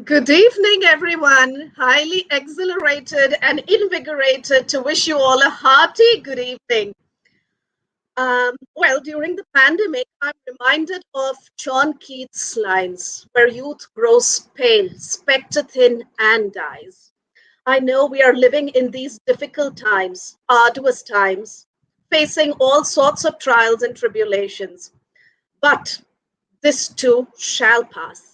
Good evening, everyone. Highly exhilarated and invigorated to wish you all a hearty good evening. During the pandemic, I'm reminded of John Keats' lines where youth grows pale, spectre thin, and dies. I know we are living in these difficult times, arduous times, facing all sorts of trials and tribulations, but this too shall pass.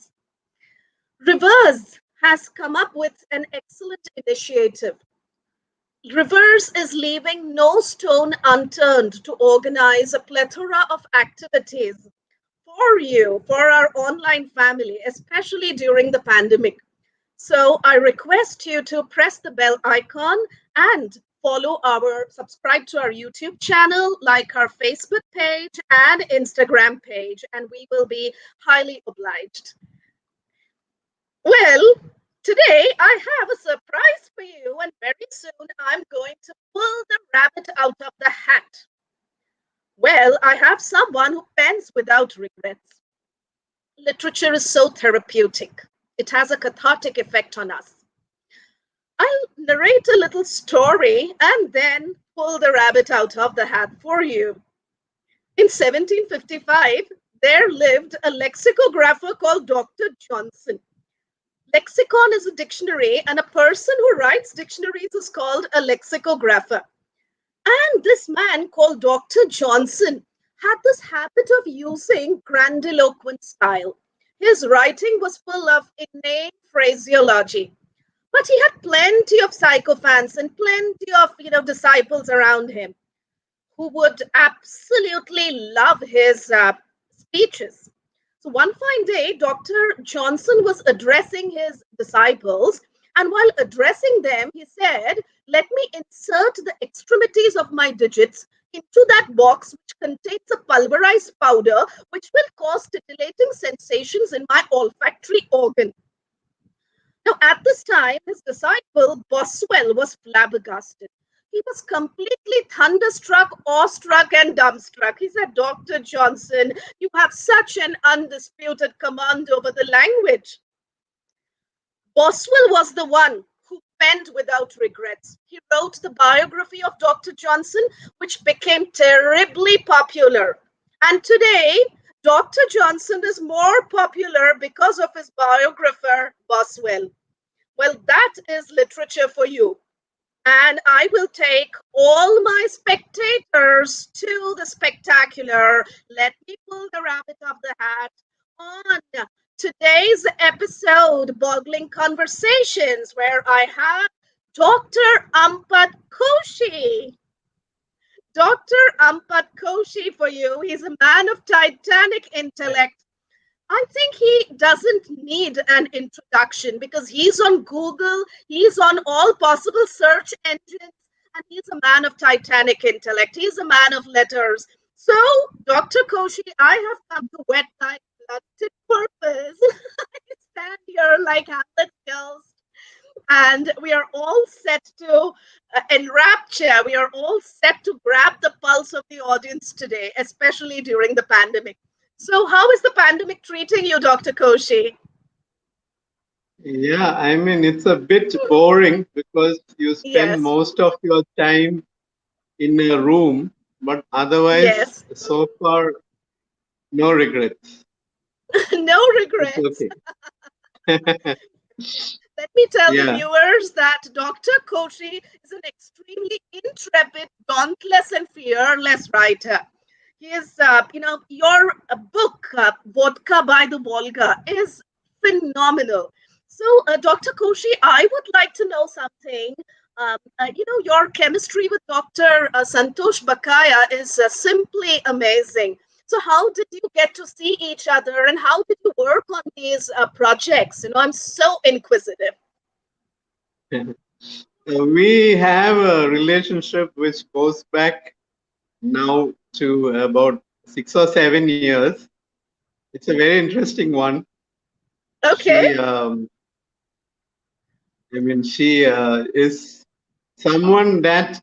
Reverse has come up with an excellent initiative. Reverse is leaving no stone unturned to organize a plethora of activities for you, for our online family, especially during the pandemic. So I request you to press the bell icon and subscribe to our YouTube channel, like our Facebook page and Instagram page, and we will be highly obliged. Well, today I have a surprise for you, and very soon I'm going to pull the rabbit out of the hat. Well, I have someone who pens without regrets. Literature is so therapeutic, it has a cathartic effect on us. I'll narrate a little story and then pull the rabbit out of the hat for you. In 1755, there lived a lexicographer called Dr. Johnson. Lexicon is a dictionary, and a person who writes dictionaries is called a lexicographer. And this man called Dr. Johnson had this habit of using grandiloquent style. His writing was full of inane phraseology. But he had plenty of sycophants and plenty of disciples around him who would absolutely love his speeches. So one fine day, Dr. Johnson was addressing his disciples, and while addressing them, he said, "Let me insert the extremities of my digits into that box which contains a pulverized powder which will cause titillating sensations in my olfactory organ." Now, at this time, his disciple Boswell was flabbergasted. He was completely thunderstruck, awestruck, and dumbstruck. He said, "Dr. Johnson, you have such an undisputed command over the language." Boswell was the one who penned without regrets. He wrote the biography of Dr. Johnson, which became terribly popular. And today, Dr. Johnson is more popular because of his biographer, Boswell. Well, that is literature for you. And I will take all my spectators to the spectacular. Let me pull the rabbit off the hat on today's episode, Boggling Conversations, where I have Dr. Ampat Koshy. Dr. Ampat Koshy for you. He's a man of titanic intellect. I think he doesn't need an introduction because he's on Google, he's on all possible search engines, and he's a man of titanic intellect. He's a man of letters. So, Dr. Koshy, I have come to whet thy blunted purpose. I stand here like Hamlet Ghost, and we are all set to enrapture. We are all set to grab the pulse of the audience today, especially during the pandemic. So, how is the pandemic treating you, Dr. Koshy? Yeah, I mean, it's a bit boring because you spend Yes, most of your time in a room, but otherwise, yes. so far, no regrets. No It's regrets. okay. Let me tell the Yeah, viewers that Dr. Koshy is an extremely intrepid, dauntless, and fearless writer. He is, your book, Vodka by the Volga, is phenomenal. So, Dr. Koshy, I would like to know something. Your chemistry with Dr. Santosh Bakaya is simply amazing. So, how did you get to see each other, and how did you work on these projects? I'm so inquisitive. we have a relationship which goes back now to about 6 or 7 years. It's a very interesting one. Okay. She, she is someone that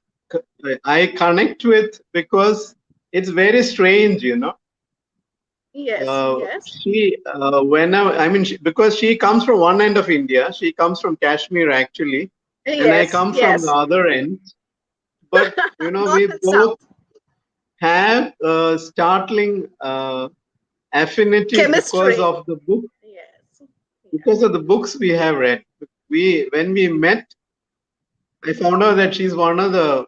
I connect with because it's very strange. Yes, yes, whenever, I mean, because she comes from one end of India, she comes from Kashmir actually, and I yes, come from the yes. other end. But North we and both South. have startling affinity Chemistry. Yes. Yeah. because of the books we have read. When we met, I found out that she's one of the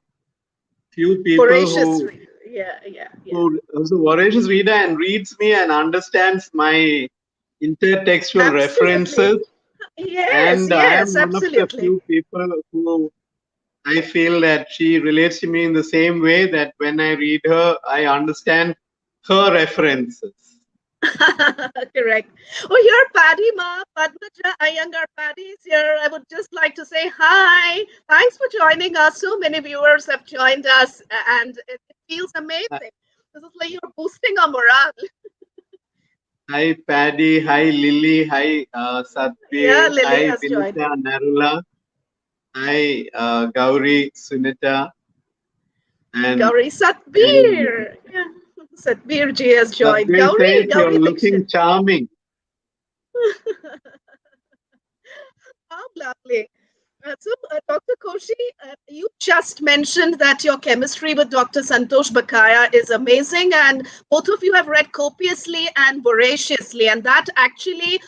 few people Voracious reader. Yeah, yeah, yeah. who's a voracious reader and reads me and understands my intertextual Absolutely. references. Yes, And I am yes, one of the absolutely. few people who I feel that she relates to me in the same way that when I read her, I understand her references. Correct. Oh, here, Paddy Ma, Padmaja Iyengar Paddy is here. I would just like to say hi. Thanks for joining us. So many viewers have joined us, and it feels Uh, amazing. This is like you're boosting our morale. Hi Paddy, hi Lily, hi Yeah, Satbir, Lily hi has joined. Vinita Narula, hi Gauri Sunita, and Gauri and Satbir. Yeah. Satbir ji has joined. Satbir Gauri, says you're Gauri Dixit. looking charming. How lovely. Dr. Koshi, you just mentioned that your chemistry with Dr. Santosh Bakaya is amazing, and both of you have read copiously and voraciously, and that actually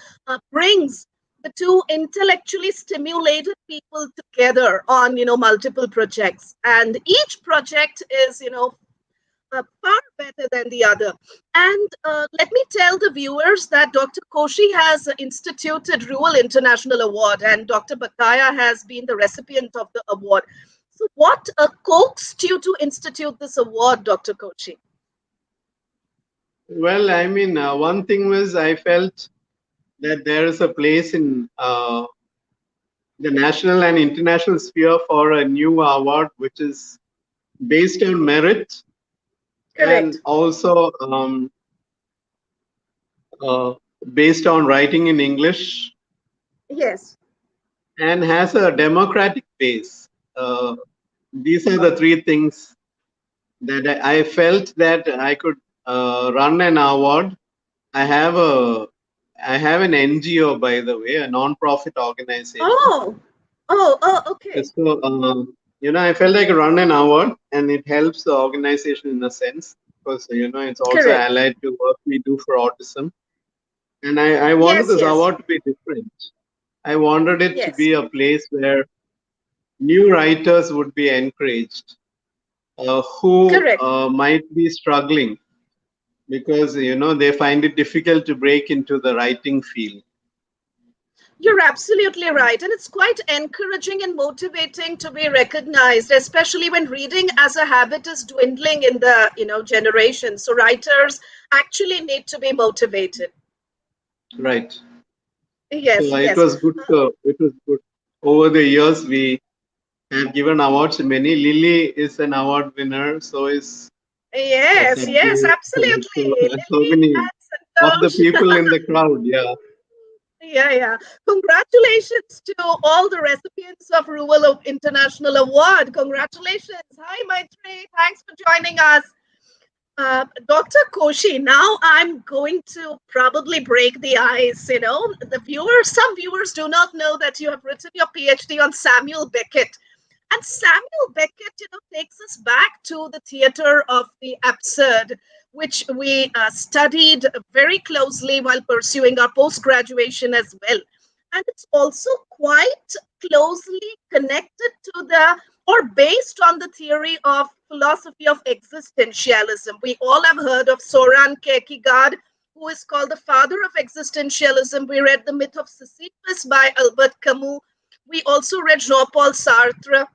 brings the two intellectually stimulated people together on, multiple projects. And each project is, far better than the other. And let me tell the viewers that Dr. Koshi has instituted Rural International Award, and Dr. Bakaya has been the recipient of the award. So, what coaxed you to institute this award, Dr. Koshi? Well, I mean, one thing was I felt that there is a place in the national and international sphere for a new award which is based on merit and Correct. also uh, based on writing in English Yes. and has a democratic base. These are the three things that I felt that I could run an award. I have an NGO, by the way, a non-profit organization. Oh, oh, okay. So, I felt like run an award, and it helps the organization in a sense because it's also Correct. allied to what we do for autism. And I wanted Yes, this yes, award to be different. I wanted it to yes. be a place where new writers would be encouraged, who Correct. might be struggling because they find it difficult to break into the writing field. You're absolutely right. And it's quite encouraging and motivating to be recognized, especially when reading as a habit is dwindling in the, generation. So writers actually need to be motivated. Right. Yes, So it yes. was good. It was good. Over the years, we have given awards to many. Lily is an award winner. So is Yes, yes, Sadhguru. absolutely. So Lily many and of the Santosh. people in the crowd. Yeah. Yeah, yeah. Congratulations to all the recipients of Rural International Award. Congratulations. Hi, Maitri. Thanks for joining us. Dr. Koshi, now I'm going to probably break the ice. Some viewers do not know that you have written your PhD on Samuel Beckett. And Samuel Beckett, takes us back to the theater of the absurd, which we studied very closely while pursuing our post graduation as well. And it's also quite closely connected to or based on the theory of philosophy of existentialism. We all have heard of Soren Kierkegaard, who is called the father of existentialism. We read The Myth of Sisyphus by Albert Camus. We also read Jean-Paul Sartre,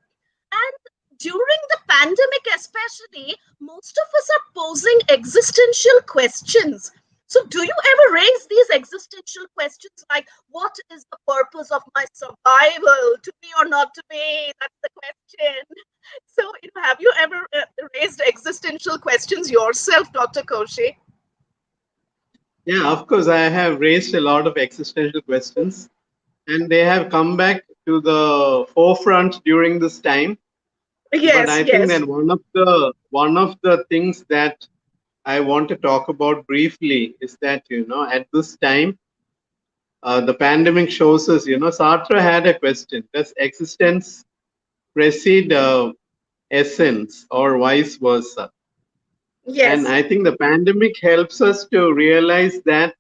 and during the pandemic, especially, most of us are posing existential questions. So, do you ever raise these existential questions like, what is the purpose of my survival? To be or not to be? That's the question. So, have you ever raised existential questions yourself, Dr. Koshi? Yeah. Of course, I have raised a lot of existential questions, and they have come back to the forefront during this time. But Yes, I think yes. that one of the things that I want to talk about briefly is that, at this time, the pandemic shows us, Sartre had a question: does existence precede essence or vice versa? And Yes. I think the pandemic helps us to realize that,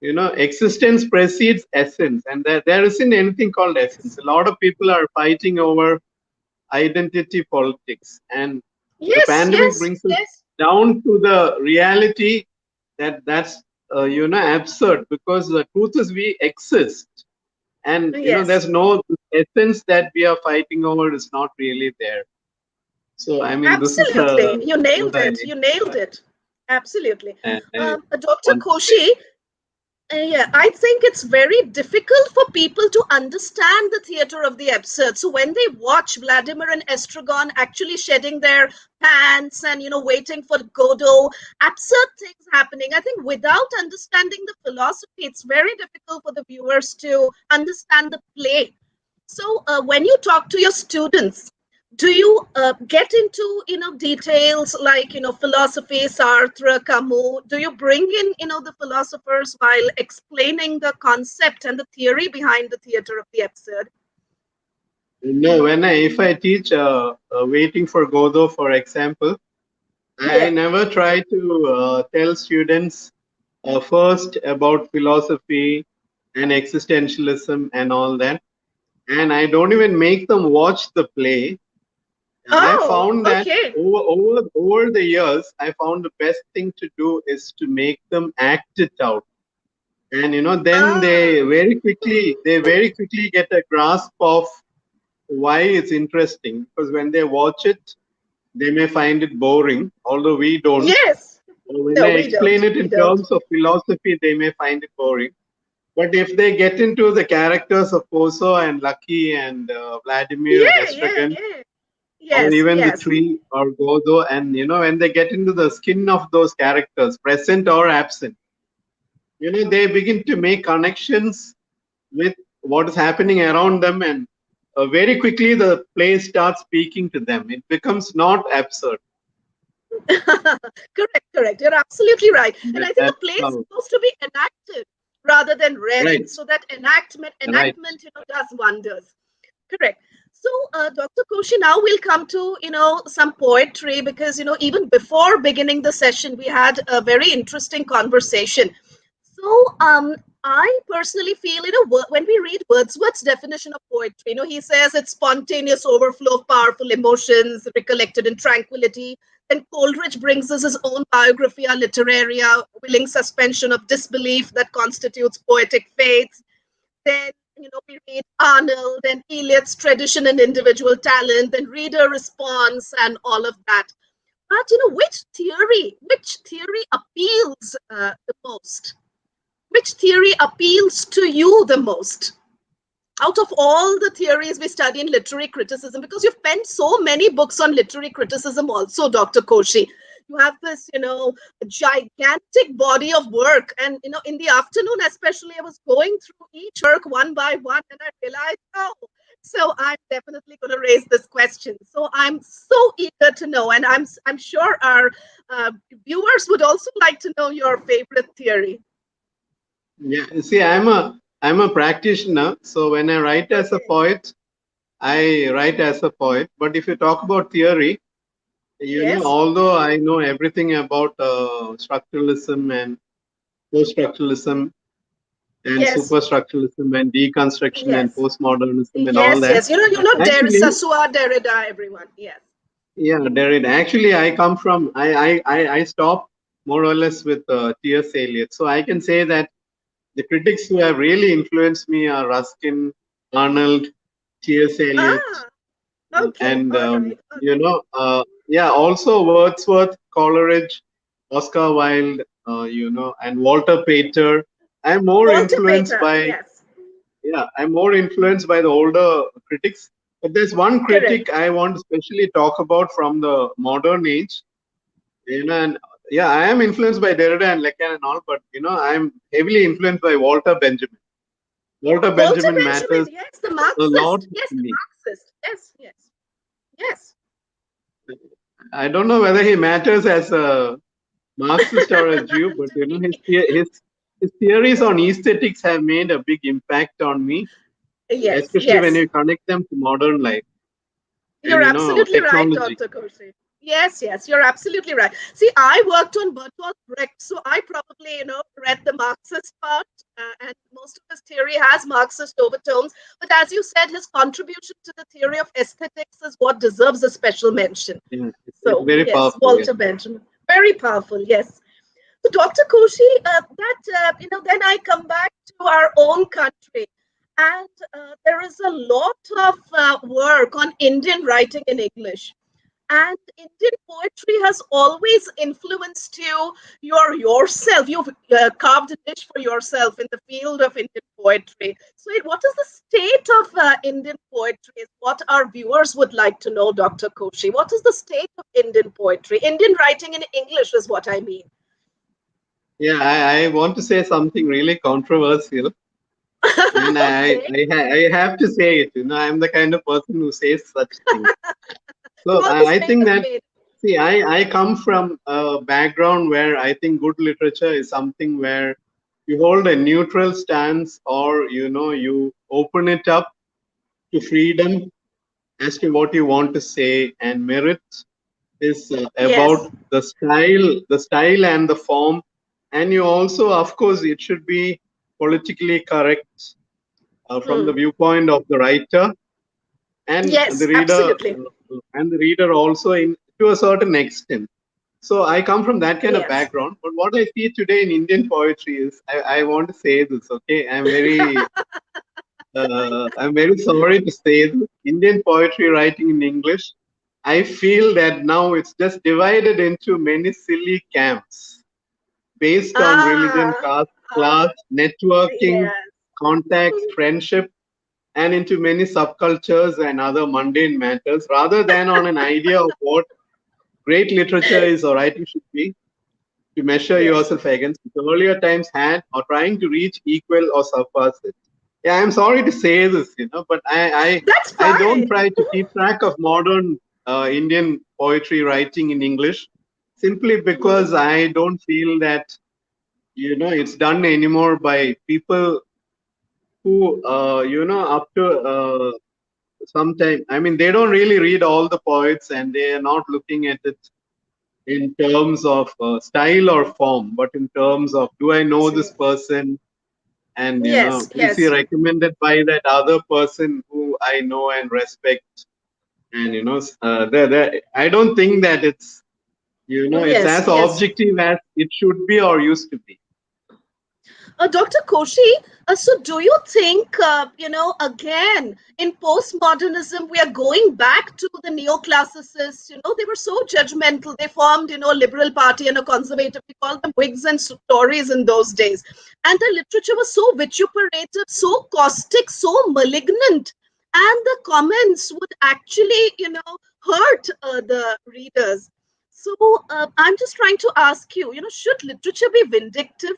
existence precedes essence, and there isn't anything called essence. A lot of people are fighting over identity politics, and the Yes, pandemic yes, brings us yes, down to the reality that that's absurd, because the truth is we exist, and yes. there's no essence that we are fighting over is not really there. So I mean, this is Absolutely. You what nailed I it. You nailed it. Absolutely. I Dr. want to say. Koshi, yeah, I think it's very difficult for people to understand the theater of the absurd. So when they watch Vladimir and Estragon actually shedding their pants and waiting for Godot, absurd things happening, I think without understanding the philosophy, it's very difficult for the viewers to understand the play. So when you talk to your students, do you get into details like philosophy, Sartre, Camus? Do you bring in the philosophers while explaining the concept and the theory behind the theater of the absurd? No, if I teach waiting for Godot, for example, I Yeah. never try to tell students first about philosophy and existentialism and all that, and I don't even make them watch the play. I Oh, found that okay. over the years, I found the best thing to do is to make them act it out, and then Ah. they very quickly get a grasp of why it's interesting, because when they watch it, they may find it boring, although we don't. Yes. Or when No, I we explain don't. it We in don't. terms of philosophy, they may find it boring. But if they get into the characters of Poso and Lucky and Vladimir and Yeah, yeah, Estragon, yeah. or Yes, even the yes. tree or Godo, and when they get into the skin of those characters, present or absent, they begin to make connections with what is happening around them, and very quickly the play starts speaking to them. It becomes not absurd. Correct, correct. You're absolutely right. And I think That's a play is how. supposed to be enacted rather than read, Right, so that enactment right. enactment does wonders. Correct. So, Dr. Koshi, now we'll come to some poetry, because even before beginning the session, we had a very interesting conversation. So, I personally feel, when we read Wordsworth's definition of poetry, he says it's spontaneous overflow of powerful emotions recollected in tranquility. Then Coleridge brings us his own biographia literaria, willing suspension of disbelief that constitutes poetic faith. Then, we read Arnold and Eliot's tradition and individual talent, then reader response and all of that. But, which theory appeals the most? Which theory appeals to you the most out of all the theories we study in literary criticism? Because you've penned so many books on literary criticism also, Dr. Koshi. You have this gigantic body of work, and in the afternoon especially, I was going through each work one by one, and I realized, oh, so I'm definitely going to raise this question. So I'm so eager to know, and I'm sure our viewers would also like to know your favorite theory. Yeah, see, I'm a practitioner, so when I write as a Okay. poet, I write as a poet. But if you talk about theory, Yes. although I know everything about structuralism and post-structuralism and Yes. superstructuralism and deconstruction and Yes. postmodernism and all Yes, that, yes. actually, Sasua, Derrida, everyone. Yes. yeah, Derrida. Actually, I come from I stop more or less with T.S. Eliot, so I can say that the critics who have really influenced me are Ruskin, Arnold, T.S. Eliot, Ah, okay. and All right. All right. yeah, also Wordsworth, Coleridge, Oscar Wilde, and Walter Pater. I'm more Walter influenced Pater. by Yes. I'm more influenced by the older critics. But there's one Correct. critic I want to specially talk about from the modern age. And yeah, I am influenced by Derrida and Lacan and all, but I'm heavily influenced by Walter Benjamin. Walter Walter Benjamin matters Benjamin. Yes, the a lot Marxist. Yes, to the me. Marxist. Yes, yes. Yes. I don't know whether he matters as a Marxist or a Jew, but To me, his theories on aesthetics have made a big impact on me, yes, especially when yes. you connect them to modern life and You're absolutely right, technology. Dr. Kursi. Yes, yes, you're absolutely right. See, I worked on Bertolt Brecht, so I probably, read the Marxist part, and most of his theory has Marxist overtones. But as you said, his contribution to the theory of aesthetics is what deserves a special mention. Yeah, it's So, very yes, powerful. Yeah. Walter Benjamin. Very powerful, yes. So, Dr. Koshi, then I come back to our own country. And there is a lot of work on Indian writing in English. And Indian poetry has always influenced you. You're yourself. You've carved a niche for yourself in the field of Indian poetry. So, what is the state of Indian poetry? Is what our viewers would like to know, Dr. Koshi. What is the state of Indian poetry? Indian writing in English is what I mean. Yeah, I want to say something really controversial, and Okay. I have to say it. I'm the kind of person who says such things. You So always I make think us that, made. see, I come from a background where I think good literature is something where you hold a neutral stance, or you open it up to freedom as to what you want to say, and merit is Yes. about the style and the form, and you also, of course, it should be politically correct from the Hmm. viewpoint of the writer and the Yes, reader, absolutely. also in to a certain extent. So I come from that kind of Yes. background. But what I see today in Indian poetry is, I want to say this. Okay, I'm very sorry to say this. Indian poetry writing in English, I feel that now it's just divided into many silly camps based on religion, Ah, caste, ah, class, networking, yes. contacts, friendship, and into many subcultures and other mundane matters, rather than on an idea of what great literature is or writing should be, to measure Yes. yourself against which earlier times had, or trying to reach equal or surpass it. Yeah, I'm sorry to say this, but That's I don't fine. try to keep track of modern Indian poetry writing in English, simply Mhm. because I don't feel that it's done anymore by people who up to sometime. I mean, they don't really read all the poets, and they are not looking at it in terms of style or form, but in terms of, do I know this Absolutely. person? And, Yes, is he yes. recommended by that other person who I know and respect? And, I don't think that it's Yes, as yes. objective as it should be or used to be. Dr. Koshi, so do you think, again, in postmodernism, we are going back to the neoclassicists? They were so judgmental. They formed, a liberal party and a conservative. We called them Whigs and Tories in those days. And the literature was so vituperative, so caustic, so malignant. And the comments would actually, hurt the readers. So I'm just trying to ask you, should literature be vindictive?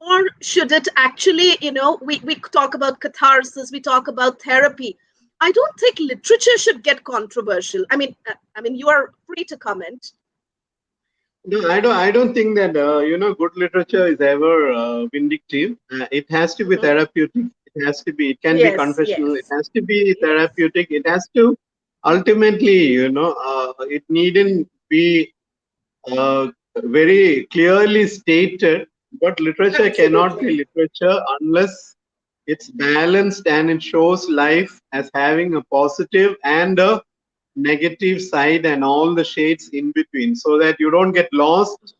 Or should it actually, we talk about catharsis, we talk about therapy. I don't think literature should get controversial. I mean, you are free to comment. No, I don't think that good literature is ever vindictive. It has to be Mhm. therapeutic. It has to be. It can be Yes, confessional. It yes, has to be yes, therapeutic. It has to ultimately, it needn't be very clearly stated. But literature cannot be absolutely. literature unless it's balanced and it shows life as having a positive and a negative side and all the shades in between, so that you don't get lost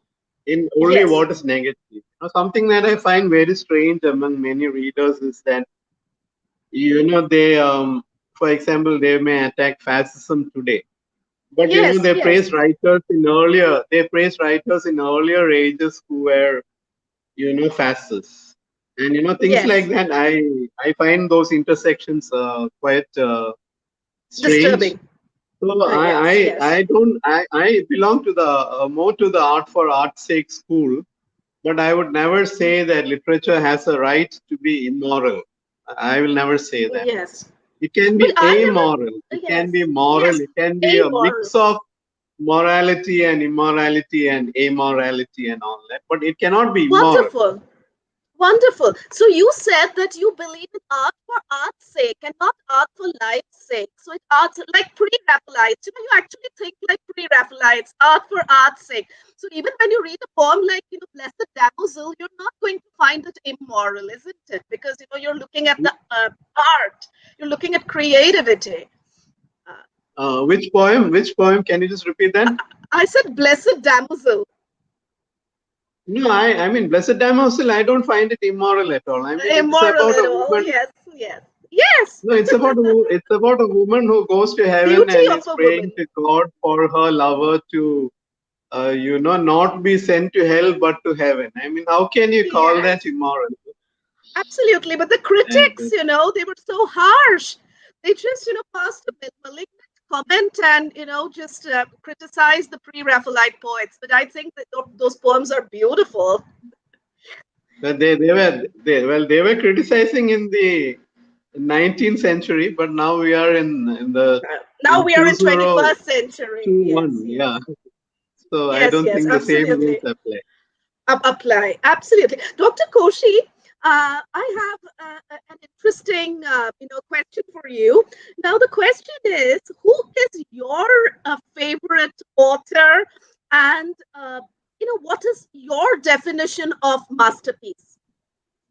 in only Yes. what is negative. Something that I find very strange among many readers is that they for example, they may attack fascism today, but Yes, yes, they praise writers in earlier ages who were fascists, and things like yes. that. I find those intersections quite strange. Disturbing. So Yes, yes. I don't I belong to the more to the art for art's sake school, but I would never say that literature has a right to be immoral. I will never say that. Yes. It can But be I amoral. never, It can be yes, moral. yes, It can be a amoral. mix of morality and immorality and amorality and all that, but it cannot be immoral. Wonderful. Wonderful. So you said that you believe in art for art's sake and not art for life's sake. So it's art like pre-Raphaelites. You actually think like pre-Raphaelites, art for art's sake. So even when you read a poem like, Blessed Damozel, you're not going to find it immoral, isn't it? Because, you're looking at the art, you're looking at creativity. Which poem? Which poem? Can you just repeat that? I said Blessed Damozel. No, I mean, Blessed Damozel, I don't find it immoral at all. I mean, it's Immoral about at a all. woman. Yes, yes. Yes. No, it's about a woman who goes to heaven Beauty and of is a praying woman. to God for her lover to, not be sent to hell but to heaven. I mean, how can you call Yes. that immoral? Absolutely. But the And critics, they were so harsh. They just, passed a malignant comment and, just criticized the pre-Raphaelite poets. But I think that those poems are beautiful. but they were criticizing in the 19th century, but now we are in the Now in we are in 21st century. 2021. Yes, yes. Yeah. So I Yes, don't yes, think the same rules absolutely. apply. Apply. Absolutely. Dr. Koshy, I have an interesting, question for you. Now, the question is, who is your favorite author, and what is your definition of masterpiece?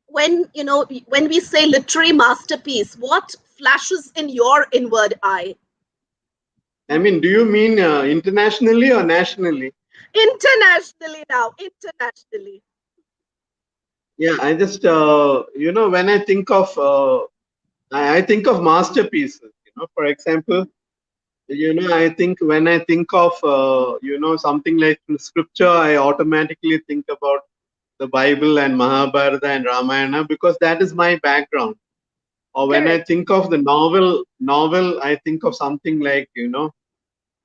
When we say literary masterpiece, what flashes in your inward eye? I mean, do you mean internationally or nationally? Internationally now, internationally. Yeah, I just when I think of masterpieces. For example, I think when I think of something like scripture, I automatically think about the Bible and Mahabharata and Ramayana because that is my background. Or when I Correct. think of the novel, I think of something like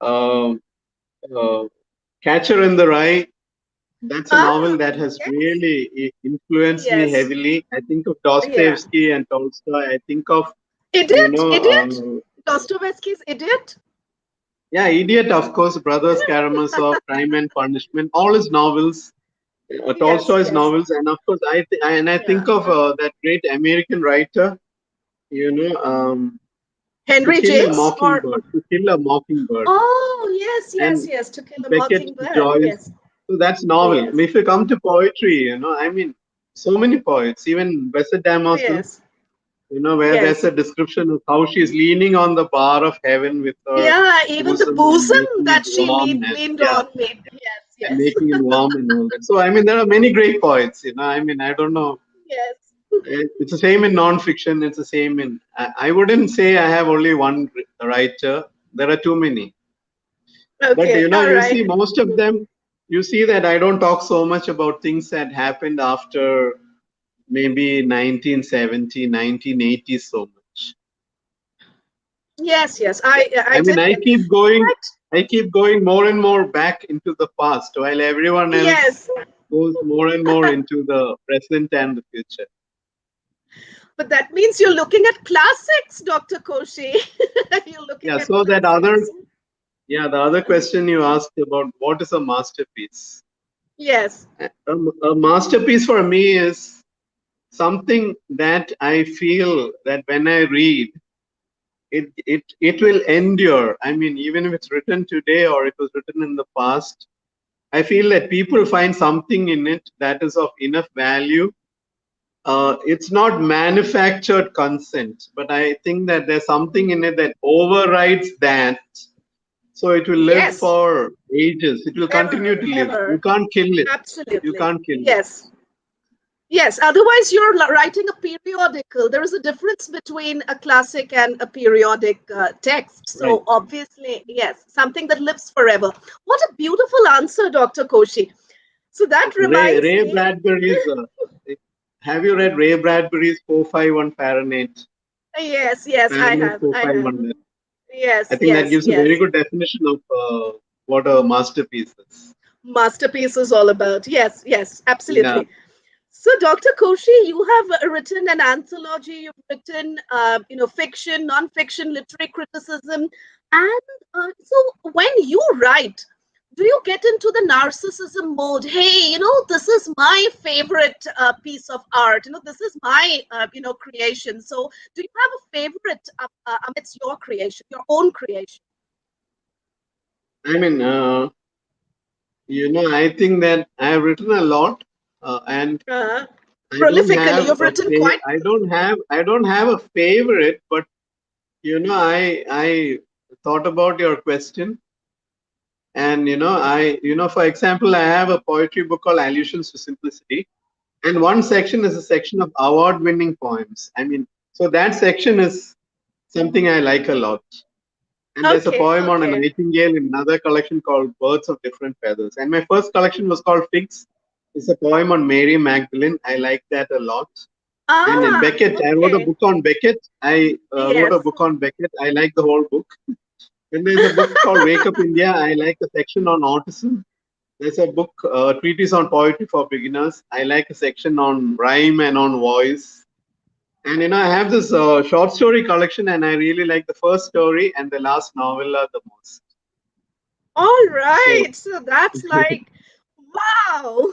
uh, uh, Catcher in the Rye. That's a novel Ah, that has yes, really influenced me yes, heavily. I think of yeah. Dostoevsky and Tolstoy. I think of Idiot, idiot. Dostoevsky's Idiot. yeah, Idiot, of course, Brothers Karamazov, Crime and Punishment, all his novels, Yes, Tolstoy's yes, novels, and of course, I yeah. think of that great American writer, To Henry Kill a James or Mockingbird, To Kill a Mockingbird, oh yes, yes, and yes. To Kill a Beckett Mockingbird. Joyce. Yes, So that's novel. yes, If you come to poetry, I mean, so many poets, even Blessed Damozel, yes, where there's yes. a description of how she's leaning on the bar of heaven with her Yeah, even the bosom and bosom making it that she warm and leaned yeah, on me. Yes, and yes, making it warm and all that. So I mean, there are many great poets. I mean, I don't know. yes. It's the same in non-fiction. It's the same in. I wouldn't say I have only one writer. There are too many. But Okay, all you right. see most of them. You see that I don't talk so much about things that happened after maybe 1970, 1980 so much. Yes, yes. I I mean, did get right. I keep going more and more back into the past, while everyone else Yes, goes more and more into the present and the future. but that means you're looking at classics, Dr. Koshy. You're looking Yeah. at So classics. the other question you asked about what is a masterpiece? Yes. A masterpiece for me is something that I feel that when I read, it will endure. I mean, even if it's written today or it was written in the past, I feel that people find something in it that is of enough value. It's not manufactured consent, but I think that there's something in it that overrides that. So it will live Yes. for ages. It will continue Ever, to live. You ever. can't kill it. You Absolutely. can't kill it. Yes. Yes. Otherwise, you're writing a periodical. There is a difference between a classic and a periodic text. Right. So, obviously, yes, something that lives forever. What a beautiful answer, Dr. Koshi. So, that reminds Ray me. Bradbury's. Have you read Ray Bradbury's 451 Fahrenheit? Yes, yes, I Fahrenheit have. I have. 451. I Yes, think that yes, gives a very yes. good definition of what a masterpiece is. Masterpiece is all about. Yes, yes, Yeah. absolutely. So, Dr. Koshi, you have written an anthology. You've written, fiction, non-fiction, literary criticism, and so when you write, do you get into the narcissism mode? Hey, this is my favorite piece of art. This is my, creation. So, do you have a favorite amidst your creation, your own creation? I mean, I think that I have written a lot, and Uh, I don't Prolifically, have you've a written quite. I don't have a favorite, but I thought about your question, and for example, I have a poetry book called Allusions to Simplicity, and one section is a section of award-winning poems. I mean, so that section is something I like a lot. And there's a Okay, poem on a okay. nightingale in another collection called Birds of Different Feathers. And my first collection was called Figs. It's a poem on Mary Magdalene. I like that a lot. And in Ah, Beckett, I wrote a okay. book on Beckett. I wrote a Yes. book on Beckett. I like the whole book. Then there's a book called Wake Up India. I like a section on autism. There's a book, treatise on poetry for beginners. I like a section on rhyme and on voice. And I have this short story collection, and I really like the first story and the last novella the most. All So, right. So that's like, wow.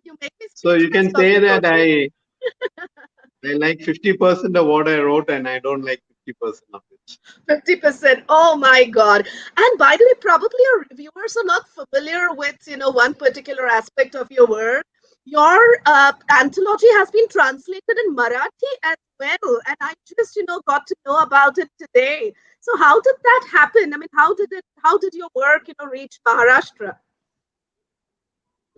You make me so you speechless, can say Dr. that Koshi. I like 50% of what I wrote, and I don't like 50% of it. 50%. Oh my God. And by the way, probably our viewers are not familiar with, one particular aspect of your work. Your anthology has been translated in Marathi as well. And I just, got to know about it today. So how did that happen? I mean, how did your work, reach Maharashtra?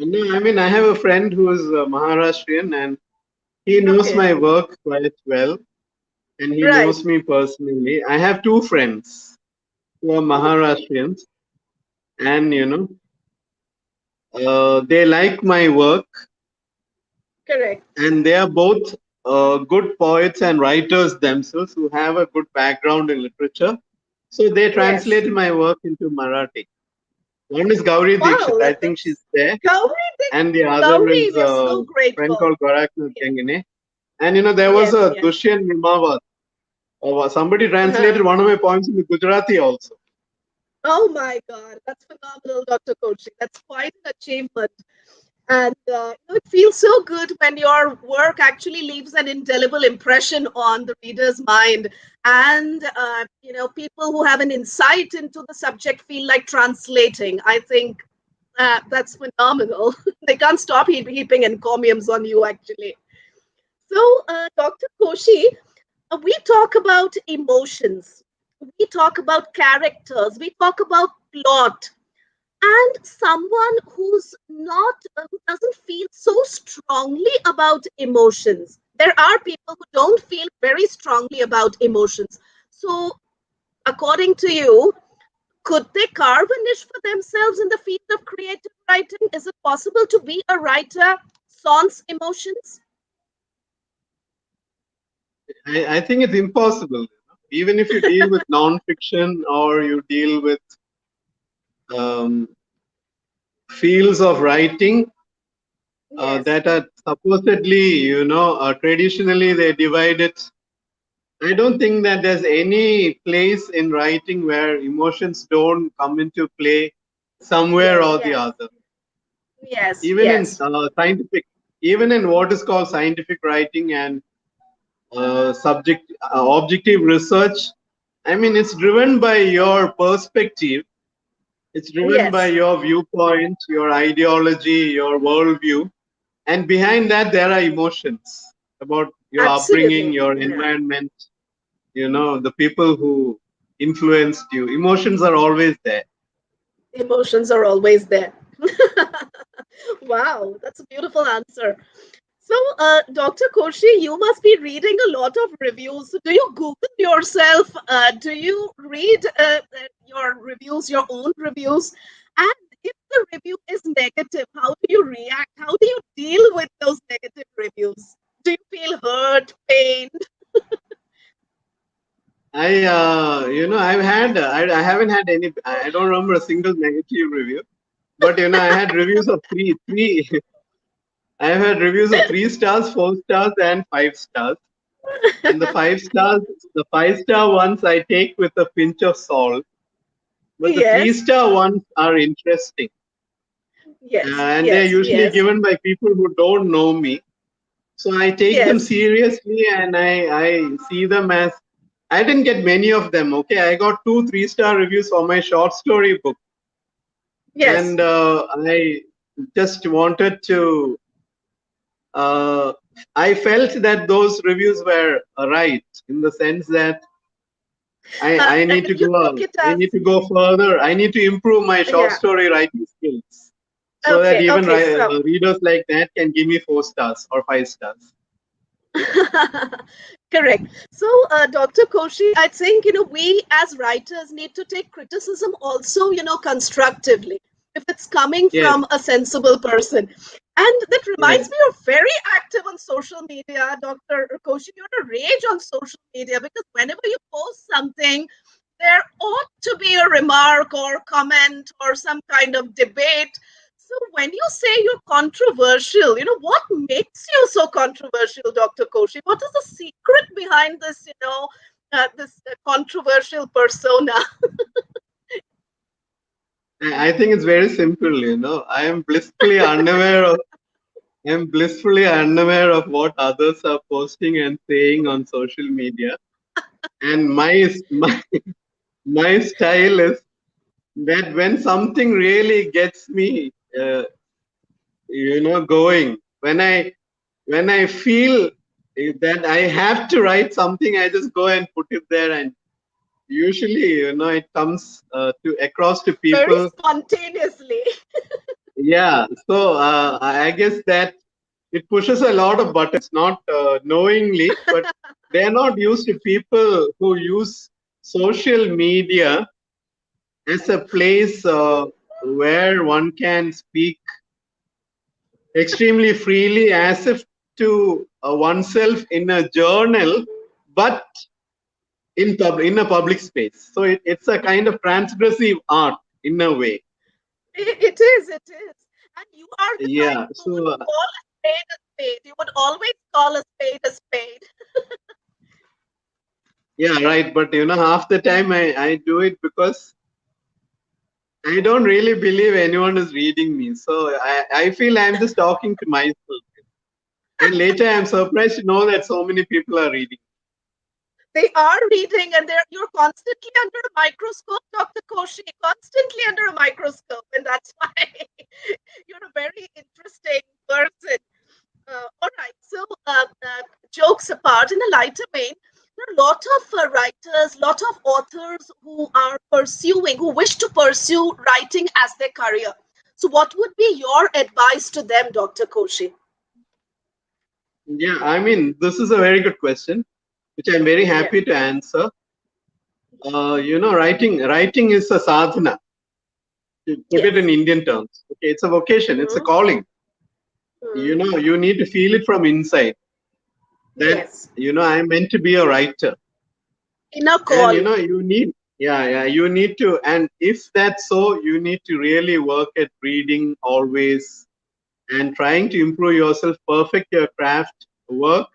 I mean, I have a friend who is Maharashtrian, and he knows Okay. my work quite well, and he Right. knows me personally. I have two friends who are Okay. Maharashtrians, and they like my work, Correct. and they are both good poets and writers themselves who have a good background in literature. So they Yes. translated my work into Marathi. One is Gauri Wow. Dikshit, I think she's there, Gauri, and the other Gauri, is we are a so friend grateful. called Goraknath Yes. Gangane. And there was Yes. a Yes. Dushyant Nimawat. Somebody Uh-huh. translated one of my poems into Gujarati also. Oh my God, that's phenomenal, Dr. Kochi. That's quite an achievement. And it feels so good when your work actually leaves an indelible impression on the reader's mind. And, people who have an insight into the subject feel like translating. I think that's phenomenal. They can't stop heaping encomiums on you, actually. So, Dr. Koshi, we talk about emotions, we talk about characters, we talk about plot, and someone who's not who doesn't feel so strongly about emotions. There are people who don't feel very strongly about emotions. So, according to you, could they carve a niche for themselves in the field of creative writing? Is it possible to be a writer sans emotions? I think it's impossible. Even if you deal with non-fiction or you deal with um, fields of writing Yes, that are supposedly, traditionally they divide it. I don't think that there's any place in writing where emotions don't come into play somewhere or the yes, other. yes, Even in yes. scientific, even in what is called scientific writing and objective research, I mean, it's driven by your perspective. It's driven by Yes, your viewpoint, your ideology, your worldview. And behind that, there are emotions about your upbringing, absolutely. your Yeah. environment, the people who influenced you. Emotions are always there. Emotions are always there. Wow, that's a beautiful answer. So, Dr. Koshi, you must be reading a lot of reviews. Do you Google yourself? Do you read your reviews, your own reviews? And if the review is negative, how do you react? How do you deal with those negative reviews? Do you feel hurt, pained? I haven't had any, I don't remember a single negative review, but, I had reviews of three, I've had reviews of 3 stars, 4 stars, and 5 stars. And the 5 star ones I take with a pinch of salt. But the three Yes, star ones are interesting. yes, And they're yes, usually yes, given by people who don't know me. So I take them yes, seriously and I see them as I didn't get many of them. Okay, I got 2 3 star reviews for my short story book, yes. and I just wanted to. Uh, I felt that those reviews were right in the sense that I need to You go took it I as, need to go further. I need to improve my short yeah. story writing skills so that Okay, even okay. So, readers like that can give me 4 stars or 5 stars. correct. So, Dr. Koshi, I think, we as writers need to take criticism also, constructively, if it's coming Yes, from a sensible person. And that reminds yes. me, you're very active on social media, Dr. Koshi. You're a rage on social media because whenever you post something, there ought to be a remark or comment or some kind of debate. So when you say you're controversial, what makes you so controversial, Dr. Koshi? What is the secret behind this, this controversial persona? I think it's very simple, I am blissfully unaware of what others are posting and saying on social media. And my style is that when something really gets me, going, when I feel that I have to write something, I just go and put it there, and usually, it comes to across to Very people. spontaneously. Yeah, so I guess that it pushes a lot of buttons, not knowingly, but they're not used to people who use social media as a place where one can speak extremely freely as if to oneself in a journal, but in a public space. So it's a kind of transgressive art in a way. It is, it is. And you are the kind Yeah. who would So call a spade a spade. You would always call a spade a spade. yeah, right. But half the time I do it because I don't really believe anyone is reading me. So I feel I'm just talking to myself. And later I'm surprised to know that so many people are reading. They are reading, and you're constantly under a microscope, Dr. Koshi, constantly under a microscope. And that's why you're a very interesting person. All right. So, jokes apart, in a lighter vein, there are a lot of writers, lot of authors who wish to pursue writing as their career. So, what would be your advice to them, Dr. Koshi? Yeah, I mean, this is a very good question, which I'm very Yeah. happy to answer. Writing is a sadhana, to put it Yes. in Indian terms. Okay, it's a vocation, it's a Mhm. calling. Mm. You need to feel it from inside that, Yes. I'm meant to be a writer. Inner And, call. you need to, and if that's so, you need to really work at reading always and trying to improve yourself, perfect your craft work.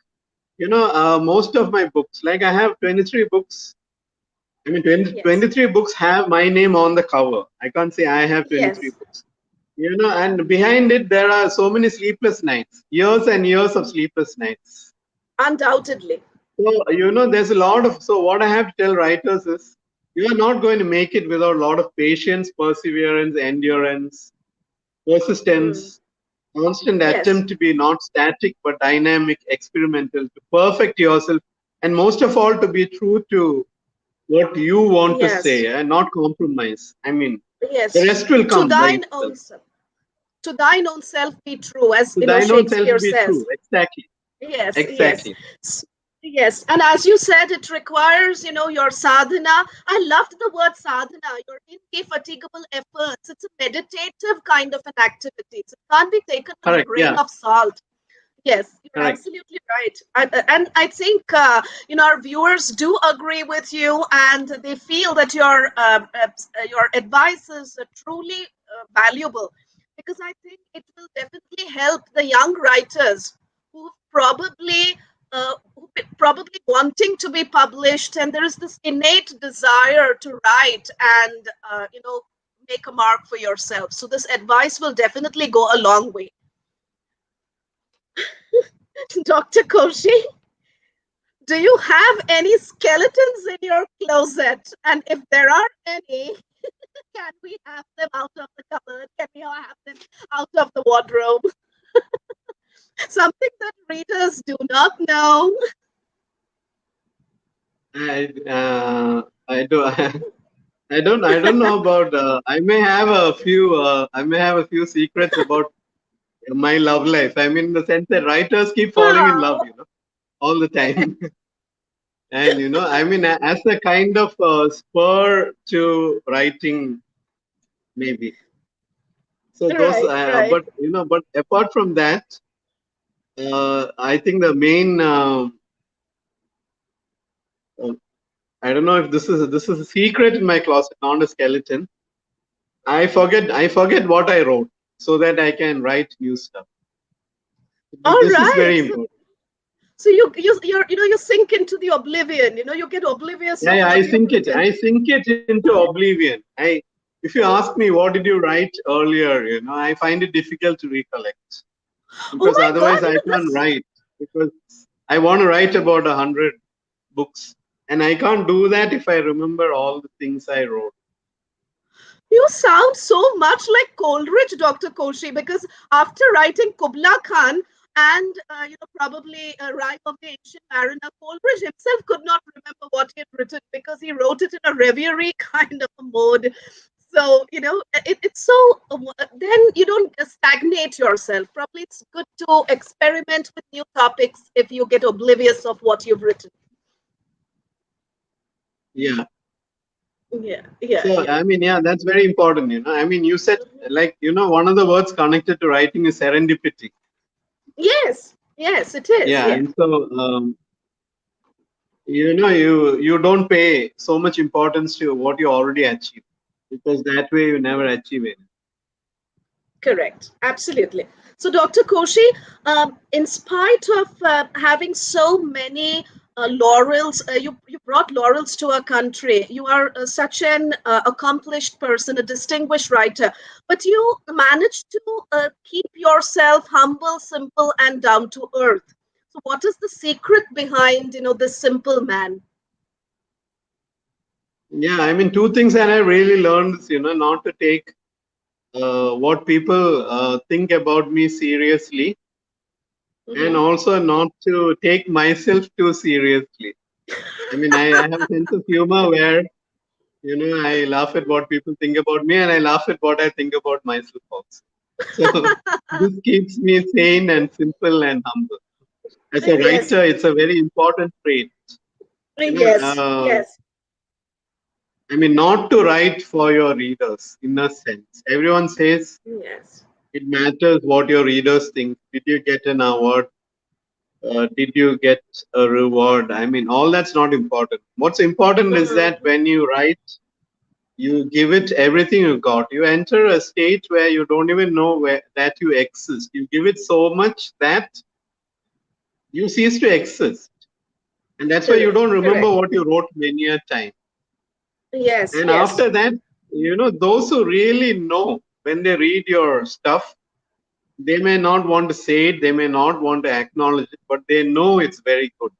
Most of my books, like I have 23 books. I mean, Yes. 23 books have my name on the cover. I can't say I have 23 Yes. books. And behind it, there are so many sleepless nights, years and years of sleepless nights. Undoubtedly. So, there's a lot of, so what I have to tell writers is, you are not going to make it without a lot of patience, perseverance, endurance, Mm. persistence, constant Yes. attempt to be not static but dynamic, experimental, to perfect yourself, and most of all, to be true to what you want to Yes. say and not compromise. I mean, the Yes. rest will To come by thine itself. own self. To thine own self be true, as To thine own self Shakespeare be says. true. Exactly. Yes, yes. Exactly. Yes, and as you said, it requires, your sadhana. I loved the word sadhana, your indefatigable efforts. It's a meditative kind of an activity. So it can't be taken with a Correct. grain Yeah. of salt. Yes, you're Correct. absolutely right. And I think, our viewers do agree with you, and they feel that your advice is truly valuable. because I think it will definitely help the young writers who probably wanting to be published, and there is this innate desire to write and make a mark for yourself. So this advice will definitely go a long way. Dr. Koshi, do you have any skeletons in your closet? And if there are any, can we have them out of the cupboard? Can we have them out of the wardrobe? Something that readers do not know. I do. I don't know about. I may have a few. I may have a few secrets about my love life. I mean, in the sense that writers keep falling in love, Oh, all the time. And I mean, as a kind of spur to writing, maybe. So those, right, right. but apart from that, I think the main. Uh, I don't know if this is a secret in my closet, not a skeleton. I forget what I wrote so that I can write new stuff. All This is right. very So, important. so you sink into the oblivion. You get oblivious Yeah, of yeah, I what you've sink it. written. I sink it into oblivion. If you ask me what did you write earlier, I find it difficult to recollect Oh because my God! otherwise I can't write because I want to write about 100 books, and I can't do that if I remember all the things I wrote. You sound so much like Coleridge, Dr. Koshi, because after writing Kubla Khan and probably a Rime of the Ancient Mariner, Coleridge himself could not remember what he had written because he wrote it in a reverie kind of a mode. So it's so then you don't stagnate yourself. Probably it's good to experiment with new topics if you get oblivious of what you've written. Yeah. Yeah, yeah, So yeah. I mean, yeah, that's very important. I mean, you said like one of the words connected to writing is serendipity. Yes, yes, it is. Yeah, Yeah. and so you don't pay so much importance to what you already achieved because that way you never achieve it. Correct. Absolutely. So, Dr. Koshi, in spite of having so many laurels, you brought laurels to our country. You are such an accomplished person, a distinguished writer, but you managed to keep yourself humble, simple, and down to earth. So, what is the secret behind this simple man? Yeah, I mean, two things that I really learned is not to take what people think about me seriously, and Hmm. also not to take myself too seriously. I mean, I have a sense of humor where I laugh at what people think about me, and I laugh at what I think about myself also. So this keeps me sane and simple and humble. As a Yes, writer, it's a very important trait. You know, yes, uh, yes, I mean, not to write for your readers in a sense. Everyone says yes. it matters what your readers think. Did you get an award? Did you get a reward? I mean, all that's not important. What's important is that Mhm. when you write, you give it everything you got. You enter a state where you don't even know where that you exist. You give it so much that you cease to exist, and that's why you Correct, don't remember correct. what you wrote many a time. Yes, And yes. after that, those who really know when they read your stuff, they may not want to say it, they may not want to acknowledge it, but they know it's very good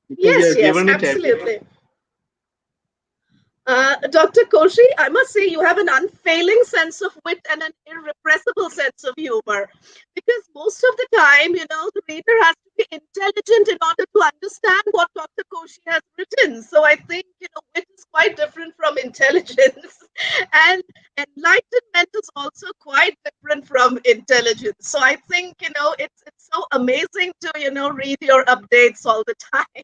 because you Yes, have yes, given it everything. absolutely. Dr. Koshi, I must say you have an unfailing sense of wit and an irrepressible sense of humor. Because most of the time, the reader has to be intelligent in order to understand what Dr. Koshi has written. So I think, wit is quite different from intelligence. And enlightenment is also quite different from intelligence. So I think, it's so amazing to, read your updates all the time.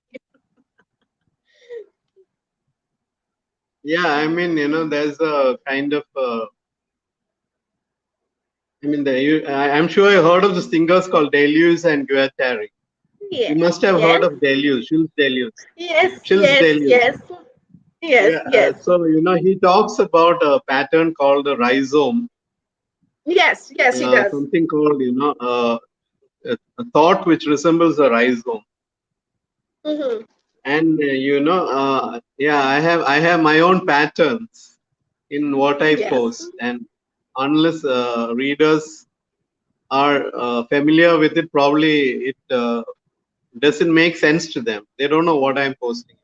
Yeah, I mean, there's a kind of, I mean, I'm sure you heard of the singers called Deleuze and Guattari. You Yes, must have heard yes. of Deleuze, Jules Deleuze. Yes, Jules yes, Deleuze. yes, yes, Yeah, yes. so he talks about a pattern called the rhizome, Yes, yes, he does. something called, a thought which resembles a rhizome. Hmm. And yeah, I have my own patterns in what I Yes. post, and unless readers are familiar with it, probably it doesn't make sense to them. They don't know what I'm posting.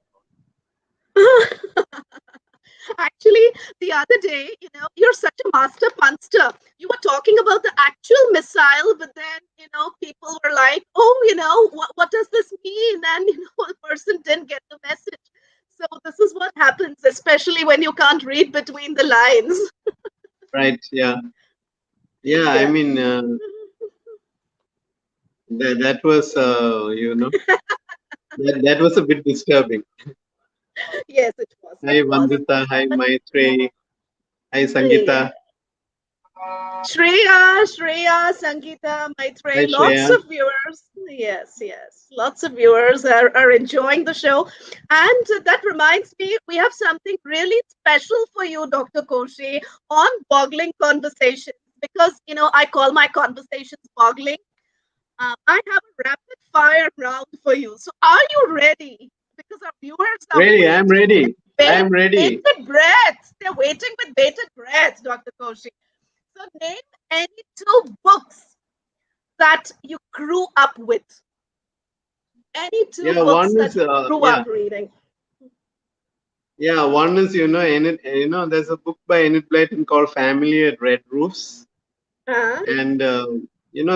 Actually, the other day, you're such a master punster. You were talking about the actual missile, but then, people were like, oh, what does this mean? And, the person didn't get the message. So this is what happens, especially when you can't read between the lines. Right? Yeah. Yeah. I Yeah. mean, that was, that was a bit disturbing. Yes, it was. Hi, It was. Vandita. Hi, But Maitreyi. Hi, Sangita. yeah. Shreya, Sangeeta, Hi, Maitre, lots Shreya. of viewers. Yes, yes. Lots of viewers are enjoying the show. And that reminds me, we have something really special for you, Dr. Koshy, on Boggling Conversations. Because, I call my conversations boggling. I have a rapid fire round for you. So are you ready? Because our viewers are Ready? I'm waiting with ready. I'm ready. bated breath. They're waiting with bated breath, Dr. Koshy. So name any two books that you grew up with. Any two Yeah, one books is, that you grew yeah, up reading. yeah, one is, there's a book by Enid Blyton called Family at Red Roofs. Uh-huh. And,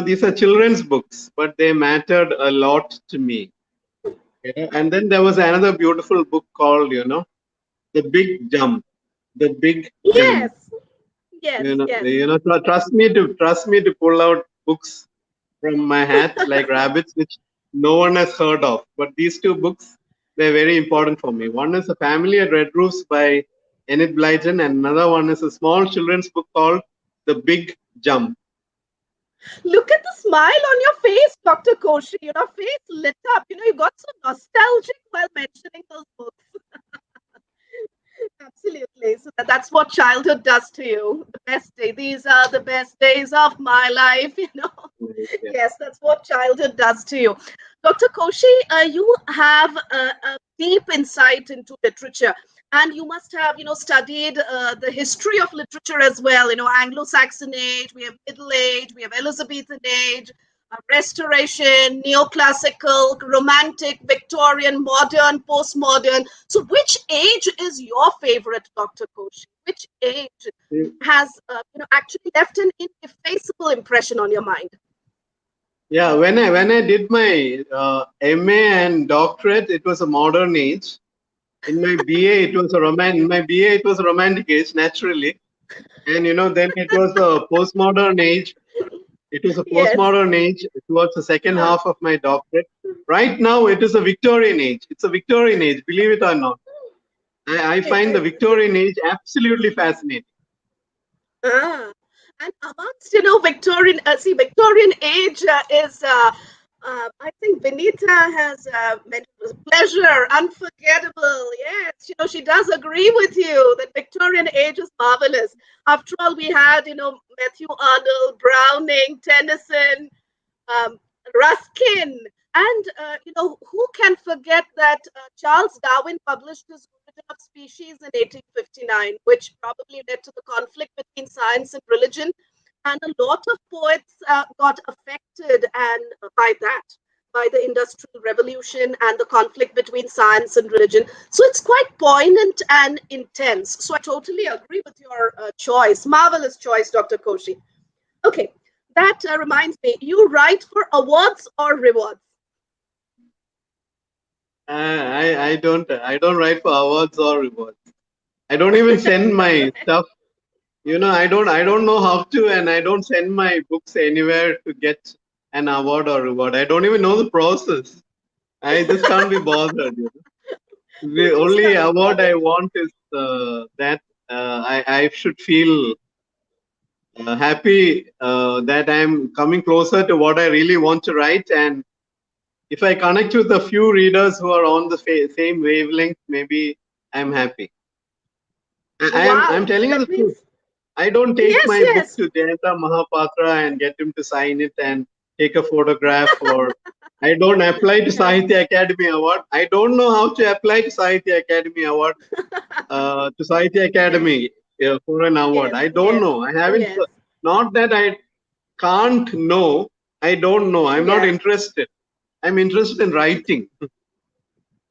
these are children's books, but they mattered a lot to me. And then there was another beautiful book called, The Big Jump. The Big Jump. Yes, yes, yes. Trust me to pull out books from my hat like rabbits, which no one has heard of. But these two books, they're very important for me. One is A Family at Red Roofs by Enid Blyton, and another one is a small children's book called The Big Jump. Look at the smile on your face, Dr. Koshy. Your face lit up. You got so nostalgic while mentioning those books. Absolutely. So that's what childhood does to you. The best day. These are the best days of my life. Yeah. Yes, that's what childhood does to you. Dr. Koshi, you have a deep insight into literature, and you must have, studied the history of literature as well. Anglo-Saxon age, we have Middle Age, we have Elizabethan age, Restoration, Neoclassical, Romantic, Victorian, Modern, Postmodern. So, which age is your favorite, Dr. Koshi? Which age has, actually left an ineffaceable impression on your mind? Yeah, when I did my MA and doctorate, it was a modern age. In my BA, it was a romantic age, naturally. And then it was a postmodern age. It was a Yes. postmodern age towards the second Uh, half of my doctorate. Right now, it is a Victorian age. It's a Victorian age, believe it or not. I it find the is. It is. Victorian age absolutely fascinating. Ah. And amongst, Victorian age is, I think Benita has mentioned pleasure, unforgettable. Yes, she does agree with you that Victorian age is marvelous. After all, we had, Matthew Arnold, Browning, Tennyson, um, Ruskin. And, who can forget that Charles Darwin published his Origin of Species in 1859, which probably led to the conflict between science and religion. And a lot of poets got affected and by that, by the Industrial Revolution and the conflict between science and religion. So it's quite poignant and intense. So I totally agree with your choice. Marvelous choice, Dr. Koshi. Okay, that reminds me, you write for awards or rewards? I don't write for awards or rewards. I don't even send my stuff. I don't know how to, and I don't send my books anywhere to get an award or reward. I don't even know the process. I just can't be bothered. You The just only can't be award I bothered. want is that I should feel happy that I'm coming closer to what I really want to write. And if I connect with a few readers who are on the same wavelength, maybe I'm happy. I'm Wow. So telling you the that means truth. I don't take Yes, my book yes. to Jayanta Mahapatra and get him to sign it and take a photograph, or I don't apply to Yes. Sahitya Academy Award. I don't know how to apply to Sahitya Academy Award, to Sahitya Yes, Academy for an award. yes, I don't yes, know. I haven't, yes, not that I can't know. I don't know. I'm not yes. interested. I'm interested in writing.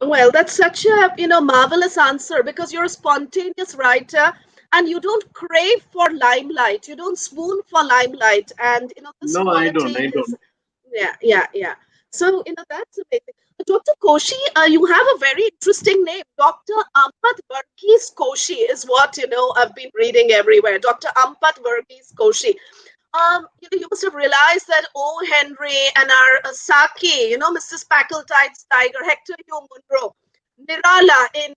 Well, that's such a, marvelous answer because you're a spontaneous writer and you don't crave for limelight. You don't swoon for limelight. And, this No, I don't. quality I is, don't. yeah, yeah, yeah. So, that's amazing. Dr. Koshi, you have a very interesting name. Dr. Ampat Koshy is what, I've been reading everywhere. Dr. Ampat Koshi. You must have realized that O. Henry and our Saki, Mrs. Packletide's tiger, Hector Hugh Munro, Nirala in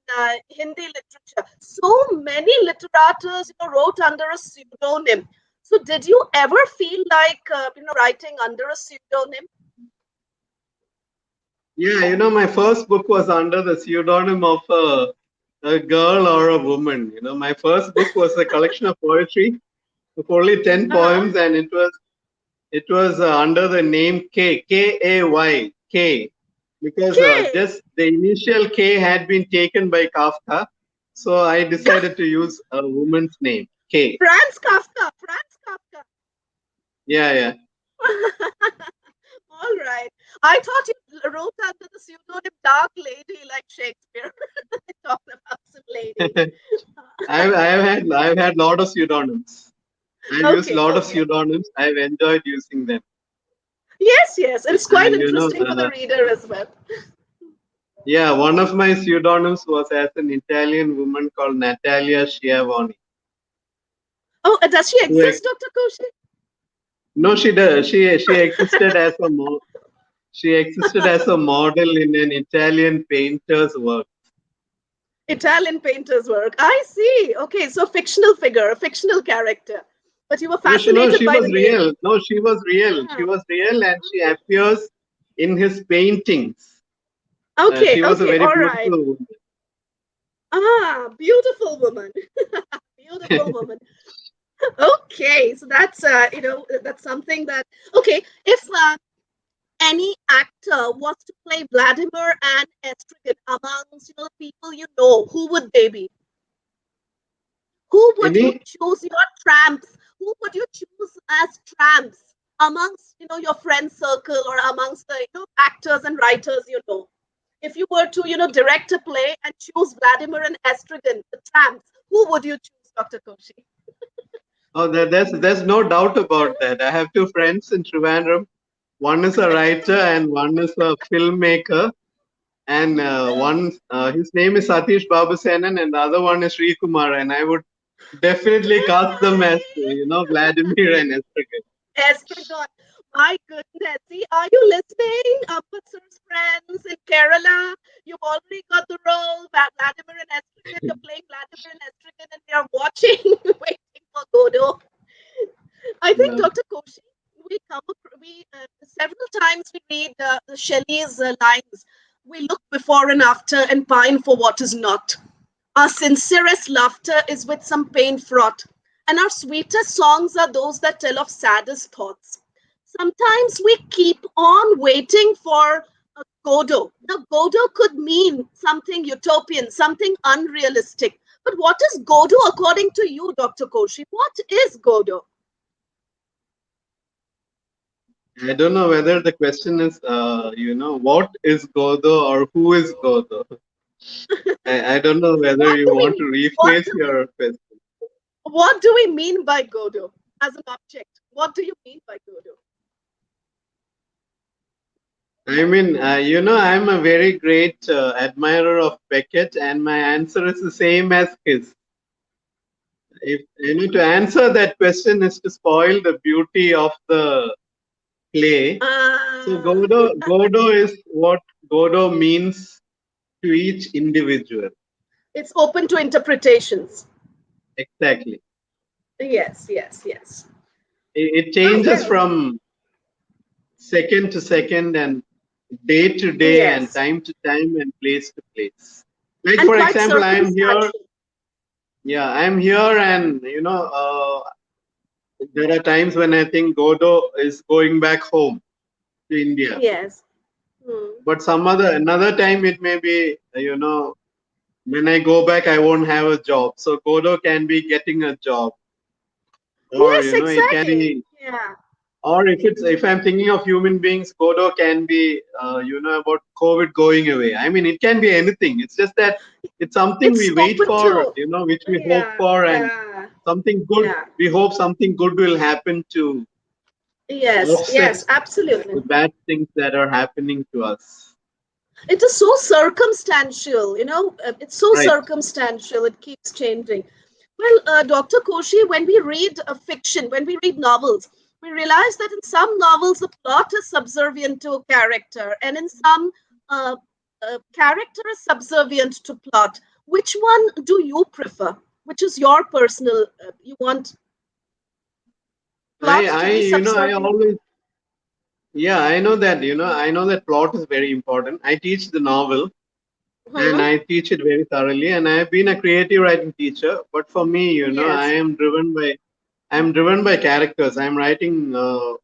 Hindi literature. So many literators, wrote under a pseudonym. So, did you ever feel like, writing under a pseudonym? Yeah, my first book was under the pseudonym of a girl or a woman. My first book was a collection of poetry of only 10 Uh-huh. poems, and it was under the name Kay, K, because Okay. just the initial K had been taken by Kafka, so I decided to use a woman's name, K. Franz Kafka. Franz Kafka. Yeah, yeah. All right. I thought you wrote under the pseudonym Dark Lady like Shakespeare. Talking about some lady. I've had lot of pseudonyms. I've used a Okay, lot of okay. pseudonyms. I've enjoyed using them. Yes, yes. And it's quite And interesting for the reader as well. yeah, one of my pseudonyms was as an Italian woman called Natalia Schiavone. Oh, does she Who exist, Dr. Koshi? No, she does. She existed as a she existed as a model in an Italian painter's work. Italian painter's work. I see. Okay, so fictional figure, a fictional character. But you were No, fascinated she by was the name. real. No, she was real. She Ah, was real, and she appears in his paintings. okay, She was a okay, very all right. beautiful woman. Ah, beautiful woman. Beautiful woman. Okay, so that's that's something that okay. If any actor was to play Vladimir and Estrigan amongst people who would they be? Who would you Any choose your tramps? Who would you choose as tramps amongst your friend circle or amongst the actors and writers If you were to direct a play and choose Vladimir and Estrigan, the tramps, who would you choose, Dr. Koshi? Oh, there's no doubt about that. I have two friends in Trivandrum. One is a writer and one is a filmmaker. And one, his name is Satish Babusenan, and the other one is Sri Kumar. And I would definitely cast them as Vladimir and Estrigan. Estragon. My goodness. See, are you listening? Ambasador's friends in Kerala. You've already got the role. Vladimir and Estragon. You're playing Vladimir and Estragon, and we are watching, waiting for Godot. I think, Yeah. Dr. Koshi, we several times we read Shelley's lines. We look before and after and pine for what is not. Our sincerest laughter is with some pain fraught, and our sweetest songs are those that tell of saddest thoughts. Sometimes we keep on waiting for a Godot. Now, Godot could mean something utopian, something unrealistic. But what is Godot according to you, Dr. Koshi? What is Godot? I don't know whether the question is, what is Godo or who is Godo. I don't know whether What you do want to we what rephrase do, your question. what do we mean by Godot as an object? What do you mean by Godot? I mean, I'm a very great admirer of Beckett, and my answer is the same as his. If to answer that question is to spoil the beauty of the play. So Uh, Godo is what Godo means to each individual. it's open to interpretations. Exactly. Yes, yes, yes. It Oh, changes well, from second to second and day to day and yes. time to time and place to place. Like And for quite example, I am here. circumstantial. Yeah, I'm here, and there are times when I think Godo is going back home to India. Yes. Hmm. But another time it may be, when I go back, I won't have a job. So Godo can be getting a job, or Yes, it can exactly. be, Yeah. or if I'm thinking of human beings, Godo can be, about COVID going away. I mean, it can be anything. It's just that it's something It's we wait open for, to, which we hope yeah, for, and yeah, something good. yeah. We hope something good will happen to Yes, offset yes, absolutely. the bad things that are happening to us. It is so circumstantial, it's so Right. circumstantial, it keeps changing. Well, Dr. Koshi, when we read fiction, when we read novels, we realize that in some novels the plot is subservient to a character, and in some, uh, character is subservient to plot. Which one do you prefer? Which is your personal, you want plot to be I subservient? always, yeah, I know that plot is very important. I teach the novel, and Hmm. I teach it very thoroughly, and I've been a creative writing teacher. But for me, Yes, I'm driven by characters. I'm writing a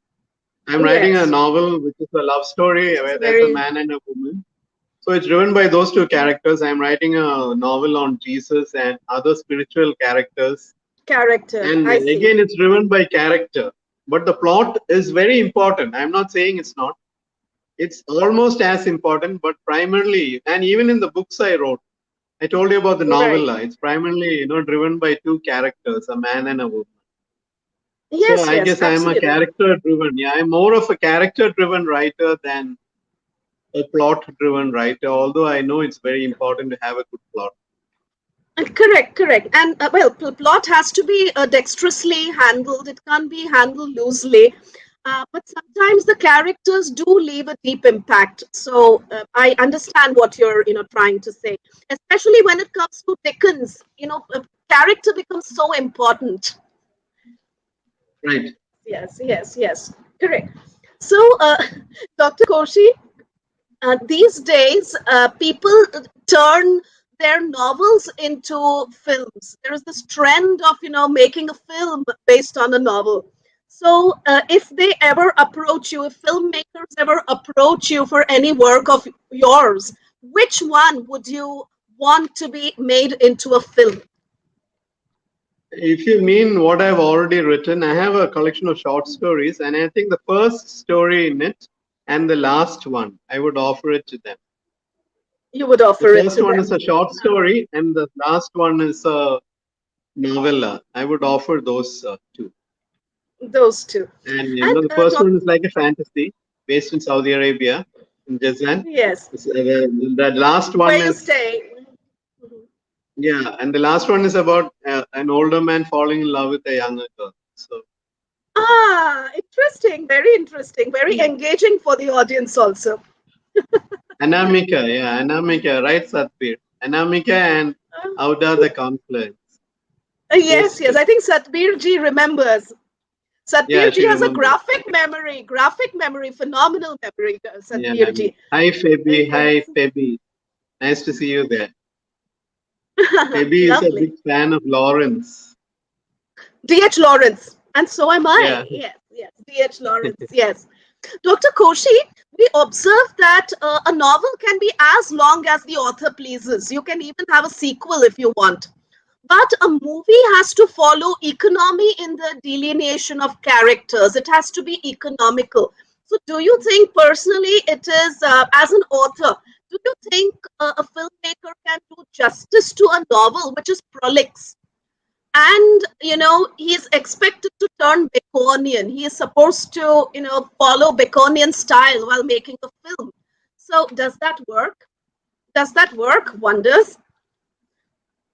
yes. novel which is a love story Which is where a there's a very man and a woman. So it's driven by those two characters. I'm writing a novel on Jesus and other spiritual characters. character. And I see. again, it's driven by character. But the plot is very important. I'm not saying it's not. It's almost as important, but primarily, and even in the books I wrote, I told you about the Right. novella. It's primarily, driven by two characters, a man and a woman. So Yes, I yes, guess I'm a absolutely. character driven. Yeah, I'm more of a character driven writer than a plot driven writer, although I know it's very important to have a good plot. Correct, correct. And well, plot has to be dexterously handled. It can't be handled loosely. But sometimes the characters do leave a deep impact. So I understand what you're, trying to say. Especially when it comes to Dickens, character becomes so important. Right. Yes, yes, yes. Correct. So, Dr. Koshi, these days, people turn their novels into films. There is this trend of, making a film based on a novel. So, if they ever approach you, if filmmakers ever approach you for any work of yours, which one would you want to be made into a film? If you mean what I've already written, I have a collection of short stories, and I think the first story in it and the last one, I would offer it to them. You would The offer it first to one them. is a short story, and the last one is a novella. I would offer those two. Those two. And And the first one is like a fantasy based in Saudi Arabia, in Jazan. yes, The last one where you is, stay. yeah, and the last one is about an older man falling in love with a younger girl. So, Ah, interesting, very yeah. engaging for the audience also. Anamika, yeah, Anamika, right, Satbir? Anamika and Auda the confluence. Yes, Those yes, two. I think Satbir ji remembers. Yeah, Satbir ji she has a remembers. graphic memory, phenomenal memory, Yeah. Satbir ji. Hi, Feby. Hi, Yes, Feby. Nice to see you there. Feby is a lovely. big fan of Lawrence. D.H. Lawrence, and so am I. Yeah. Yes, yes, D.H. Lawrence, yes. Dr. Koshi, we observe that a novel can be as long as the author pleases. You can even have a sequel if you want. But a movie has to follow economy in the delineation of characters. It has to be economical. So, do you think personally it is, as an author, do you think a filmmaker can do justice to a novel which is prolix? And, he is expected to turn Baconian. He is supposed to, follow Baconian style while making a film. So, does that work? Does that work? Wonders?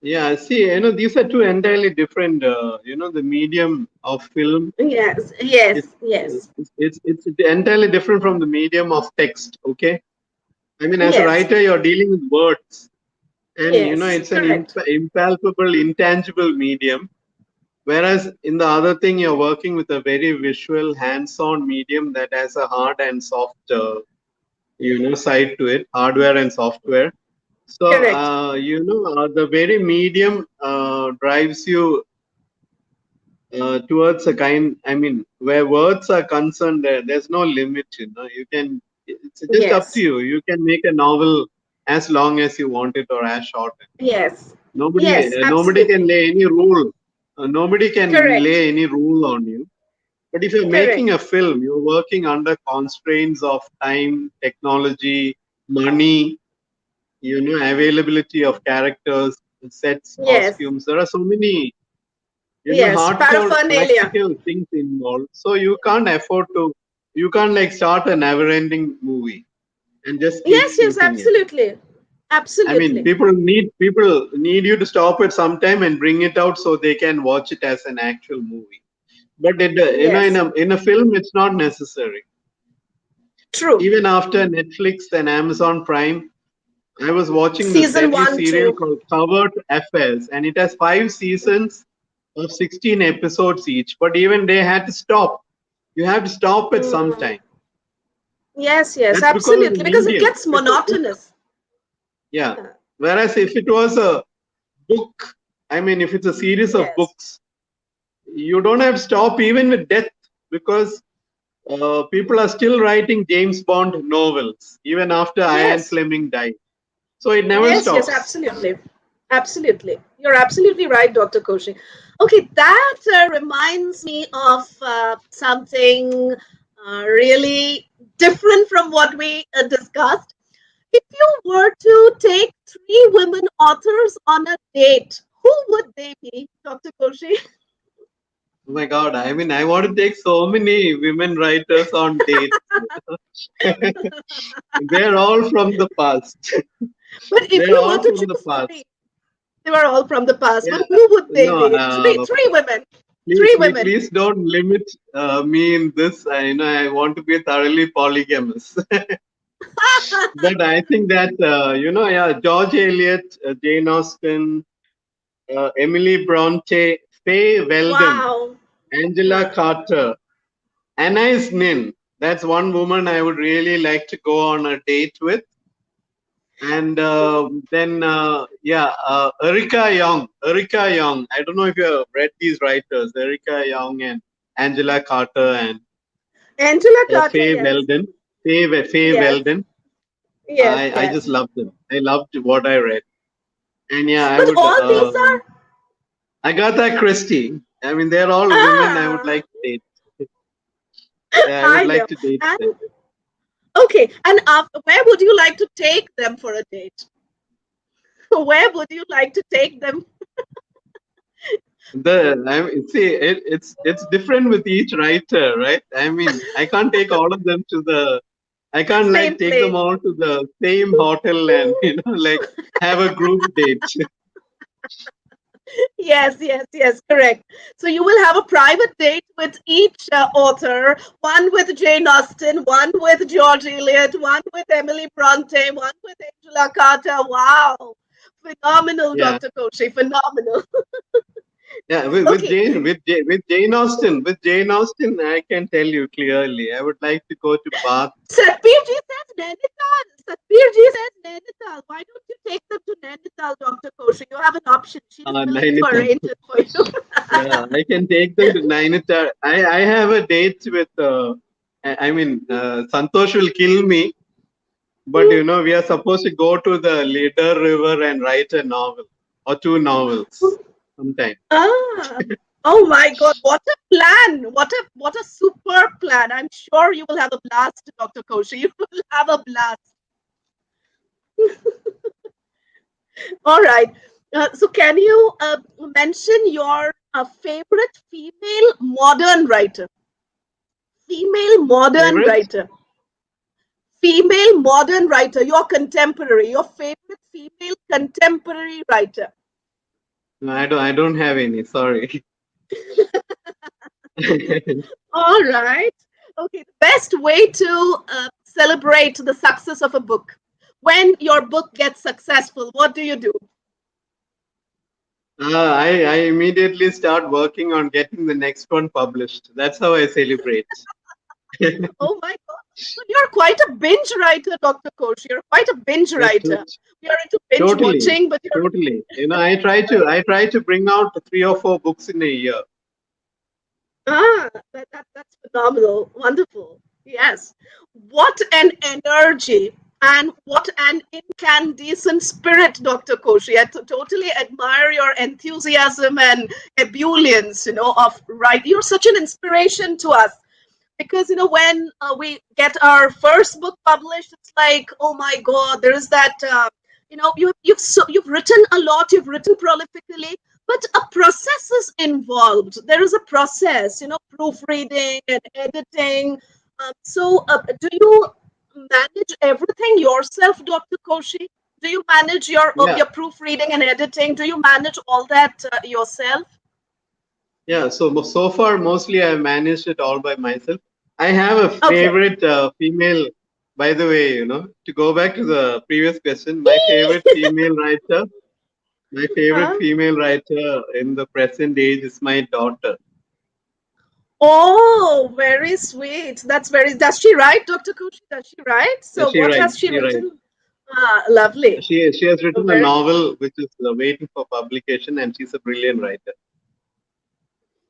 Yeah. See, these are two entirely different, the medium of film Yes, is, yes, yes. it's entirely different from the medium of text. Okay. I mean, as a Yes, writer, you're dealing with words, and yes, it's an correct. impalpable, intangible medium. Whereas in the other thing, you're working with a very visual, hands-on medium that has a hard and soft, side to it, hardware and software. So, Correct. the very medium drives you towards a kind, I mean, where words are concerned, there's no limit, You can, it's just up to Yes. you. You can make a novel as long as you want it or as short. Yes. Nobody, Yes, nobody can absolutely. lay any rule. Nobody can Correct. lay any rule on you. But if you're making Correct. a film, you're working under constraints of time, technology, money, availability of characters, sets, Yes. costumes. There are so many, Yes. hardcore Paraphernalia. practical things involved. So you can't afford to, you can't like start a never-ending movie and just keep Yes, yes, shooting it. absolutely. I mean, Absolutely. people need you to stop it sometime and bring it out so they can watch it as an actual movie. But in Yes. a film, it's not necessary. True. Even after Netflix and Amazon Prime, I was watching this Season deadly one, serial two. called Covert Affairs, and it has 5 seasons of 16 episodes each. But even they had to stop. You have to stop at some Mm. time. Yes, yes, That's because of the absolutely. Because it medium. gets monotonous. Yeah. Yeah. Whereas if it was a book, I mean, if it's a series of Yes. books, you don't have to stop even with death because people are still writing James Bond novels even after Ian Yes. Fleming died. So it never Yes, yes, stops. absolutely. Absolutely. You're absolutely right, Dr. Koshi. Okay, that reminds me of something really different from what we discussed. If you were to take three women authors on a date, who would they be, Dr. Koshi? Oh my God, I mean, I want to take so many women writers on dates. They're all from the past. But if They're you were all to from the choose three, past. they were all from the past. Yeah, But who would they no, be? Three women. Three women. please don't limit me in this. I want to be thoroughly polygamous. But I think that, yeah, George Eliot, Jane Austen, Emily Bronte, Faye Weldon, Wow. Angela Wow. Carter, Anais Nin. That's one woman I would really like to go on a date with. And then, yeah, Erika Young. I don't know if you have read these writers, Erika Young and Angela Carter and Angela Carter, Faye yes. Weldon. Faye Yes. Weldon. Yes, I yes. just loved them. I loved what I read. And yeah, I But would. all these are Agatha Christie. I mean, they're all women I would ah, like to date. Yeah, I would I like know. to date them. And okay, and where would you like to take them for a date? Where would you like to take them? See, it's different with each writer, right? I mean, I can't take all of them to the. I can't like Same take them place. all to the same hotel and like have a group date. Yes, yes, yes, correct. So you will have a private date with each author, one with Jane Austen, one with George Eliot, one with Emily Bronte, one with Angela Carter. Wow. Phenomenal, Yeah, Dr. Koshi, phenomenal. yeah. Okay. With Jane Austen, I can tell you clearly. I would like to go to Bath. Satbir ji says Nainital. Satbir ji says Nainital. Why don't you take them to Nainital, Dr. Koshi? You have an option. She is willing to Nainital. arrange it for you. Yeah, I can take them to Nainital. I have a date with. I mean, Santosh will kill me, but we are supposed to go to the Leader River and write a novel or two novels sometime. Ah, oh my God, what a plan! What a super plan! I'm sure you will have a blast, Dr. Koshi. You will have a blast. All right. So, can you mention your favorite female modern writer? Female modern Favorite? writer. Female modern writer. Your contemporary. Your favorite female contemporary writer. No, I don't have any. Sorry. All right. Okay. The best way to celebrate the success of a book. When your book gets successful, what do you do? I immediately start working on getting the next one published. That's how I celebrate. Oh my God. So you're quite a binge writer, Dr. Kosh. You're quite a binge Yeah, writer. We are into binge totally, watching, but you're totally. I try to bring out 3 or 4 books in a year. that's phenomenal. Wonderful. Yes. What an energy and what an incandescent spirit, Dr. Koshi. I totally admire your enthusiasm and ebullience, of writing. You're such an inspiration to us because when we get our first book published, it's like, oh my god, there is that you've written a lot, you've written prolifically, but a process is involved. There is a process, proofreading and editing. So do you manage everything yourself, Dr. Koshi? Do you manage Yeah, your proofreading and editing? Do you manage all that yourself? yeah. So far, mostly I managed it all by myself. I have a Okay. favorite female. By the way, to go back to the previous question, my favorite female writer, Huh? in the present age is my daughter. Oh, very sweet. That's very. Does she write, Dr. Kuchi? Does she write? Yeah, So, she what writes. has she She writes. written? Lovely. She has Oh, written a very novel which is waiting for publication, and she's a brilliant writer.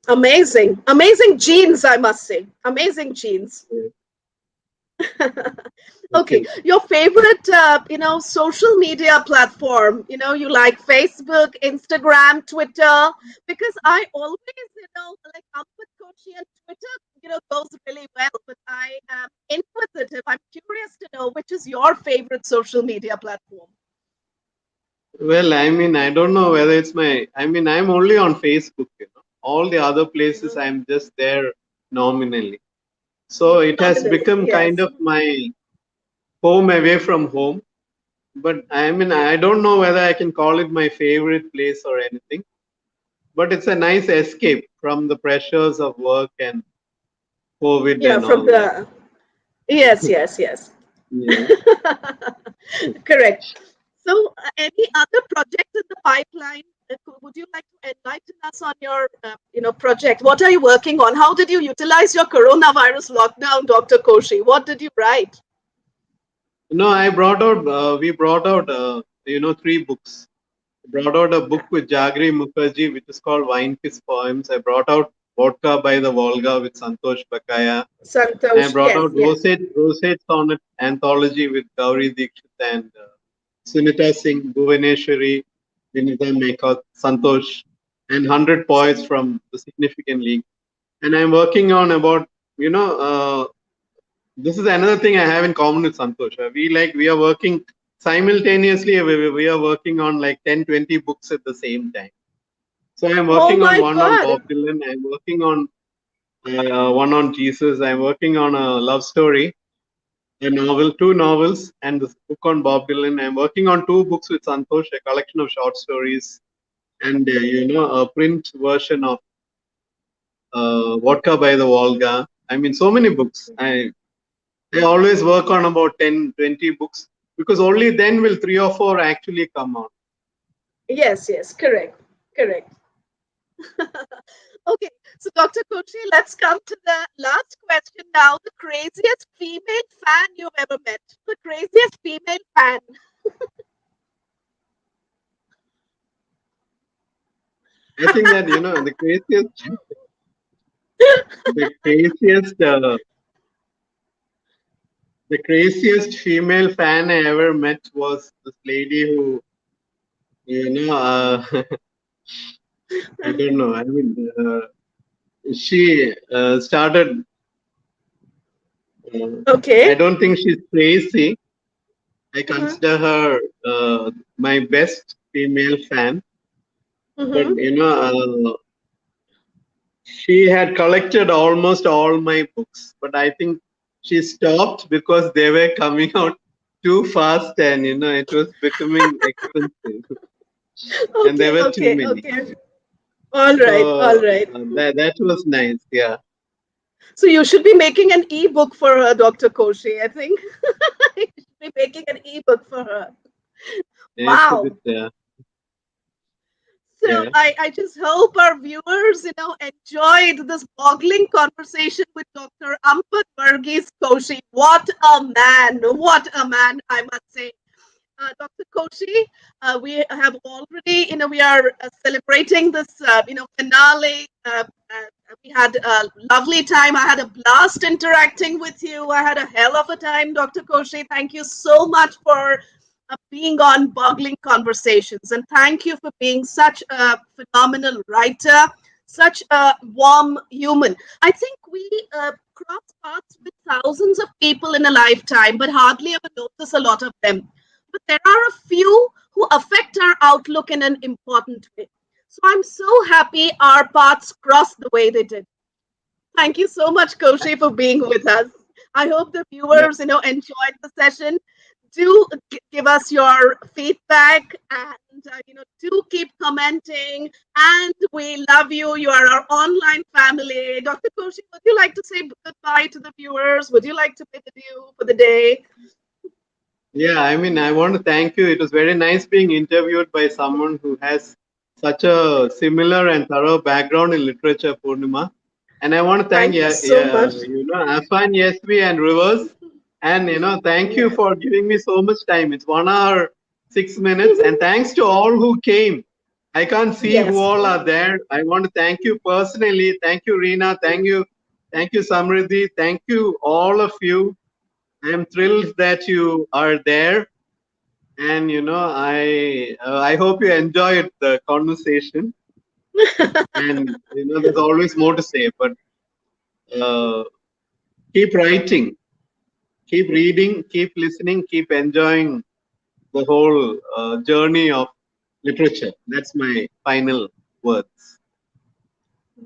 amazing. Amazing genes, I must say. Amazing genes. Yeah. Okay, Okay. your favorite, social media platform. You like Facebook, Instagram, Twitter, because I always, like Ampat Koshy and Twitter, goes really well. But I am inquisitive. I'm curious to know which is your favorite social media platform. Well, I mean, I don't know whether it's my. I mean, I'm only on Facebook. All the other places, Mhm. I'm just there nominally. So it has Nominally, become kind yes. of my home away from home. But I mean, I don't know whether I can call it my favorite place or anything. But it's a nice escape from the pressures of work and COVID Yeah, and from all that. the yes, yes, yes. Yeah. Correct. So, any other projects in the pipeline? Would you like to enlighten us on your, project? What are you working on? How did you utilize your coronavirus lockdown, Dr. Koshi? What did you write? No, we brought out, 3 books. Brought out a book with Jagri Mukherjee, which is called Wine Kiss Poems. I brought out Vodka by the Volga with Santosh Bakaya. And I Santosh, brought yes, out yes. Rosette Sonnet Anthology with Gauri Dikshit and Sunita Singh, Bhuvaneshwari, Vinita Mekot, Santosh, and 100 poets from the Significant League. And I'm working on about, you know, this is another thing I have in common with Santosh. We are working simultaneously. We are working on like 10, 20 books at the same time. So I'm Oh working on my one on God. Bob Dylan. I'm working on one on Jesus. I'm working on a love story, a novel, 2 novels, and this book on Bob Dylan. I'm working on 2 books with Santosh, a collection of short stories, and a print version of Vodka by the Volga. I mean, so many books. I always work on about 10, 20 books because only then will 3 or 4 actually come out. Yes, yes, correct, correct. Okay, so Dr. Kochi, let's come to the last question now. The craziest female fan you've ever met. The craziest female fan. I think that the craziest, the craziest female fan I ever met was this lady who, you know, I don't know. I mean, she started. I Okay. don't think she's crazy. I Mm-hmm. consider her my best female fan. But Mm-hmm. she had collected almost all my books, but I think she stopped because they were coming out too fast, and it was becoming expensive, and there Okay, were too okay, many. okay. All right, all So right. that was nice. Yeah, So you should be making an ebook for her, Dr. Koshi, I think. You should be making an ebook for her. it's a Wow. bit. So Yeah, I just hope our viewers, enjoyed this boggling conversation with Dr. Ampat Varghese Koshy. What a man! What a man, I must say. Dr. Koshy, we have already, we are celebrating this, finale. We had a lovely time. I had a blast interacting with you. I had a hell of a time, Dr. Koshy. Thank you so much for being on Boggling Conversations. And thank you for being such a phenomenal writer, such a warm human. I think we cross paths with thousands of people in a lifetime, but hardly ever notice a lot of them. But there are a few who affect our outlook in an important way. So I'm so happy our paths crossed the way they did. Thank you so much, Koshi, for being with us. I hope the Yeah. viewers, enjoyed the session. Do give us your feedback, and do keep commenting. And we love you. You are our online family. Dr. Koshi, would you like to say goodbye to the viewers? Would you like to bid adieu for the day? Yeah, I mean, I want to thank you. It was very nice being interviewed by someone who has such a similar and thorough background in literature, Purnima. And I want to thank, Thank you so much. Afan, Yesvi, and Rivers. And, thank you Yes. for giving me so much time. It's 1 hour, 6 minutes. And thanks to all who came. I can't see who Yes. all are there. I want to thank you personally. Thank you, Reena. Thank you, Samriddhi. Thank you, all of you. I am thrilled that you are there, and I hope you enjoyed the conversation. And there's always more to say, but uh, keep writing, keep reading, keep listening, keep enjoying the whole journey of literature. That's my final words.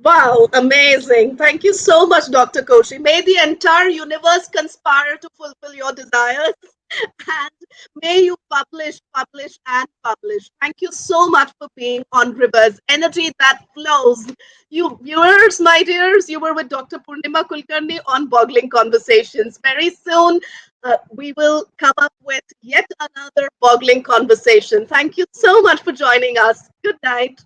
Wow, amazing. Thank you so much, Dr. Koshi. May the entire universe conspire to fulfill your desires, and may you publish, publish, and publish. Thank you so much for being on Rivers. Energy that flows. You viewers, my dears, you were with Dr. Purnima Kulkarni on Boggling Conversations. Very soon, we will come up with yet another boggling conversation. Thank you so much for joining us. Good night.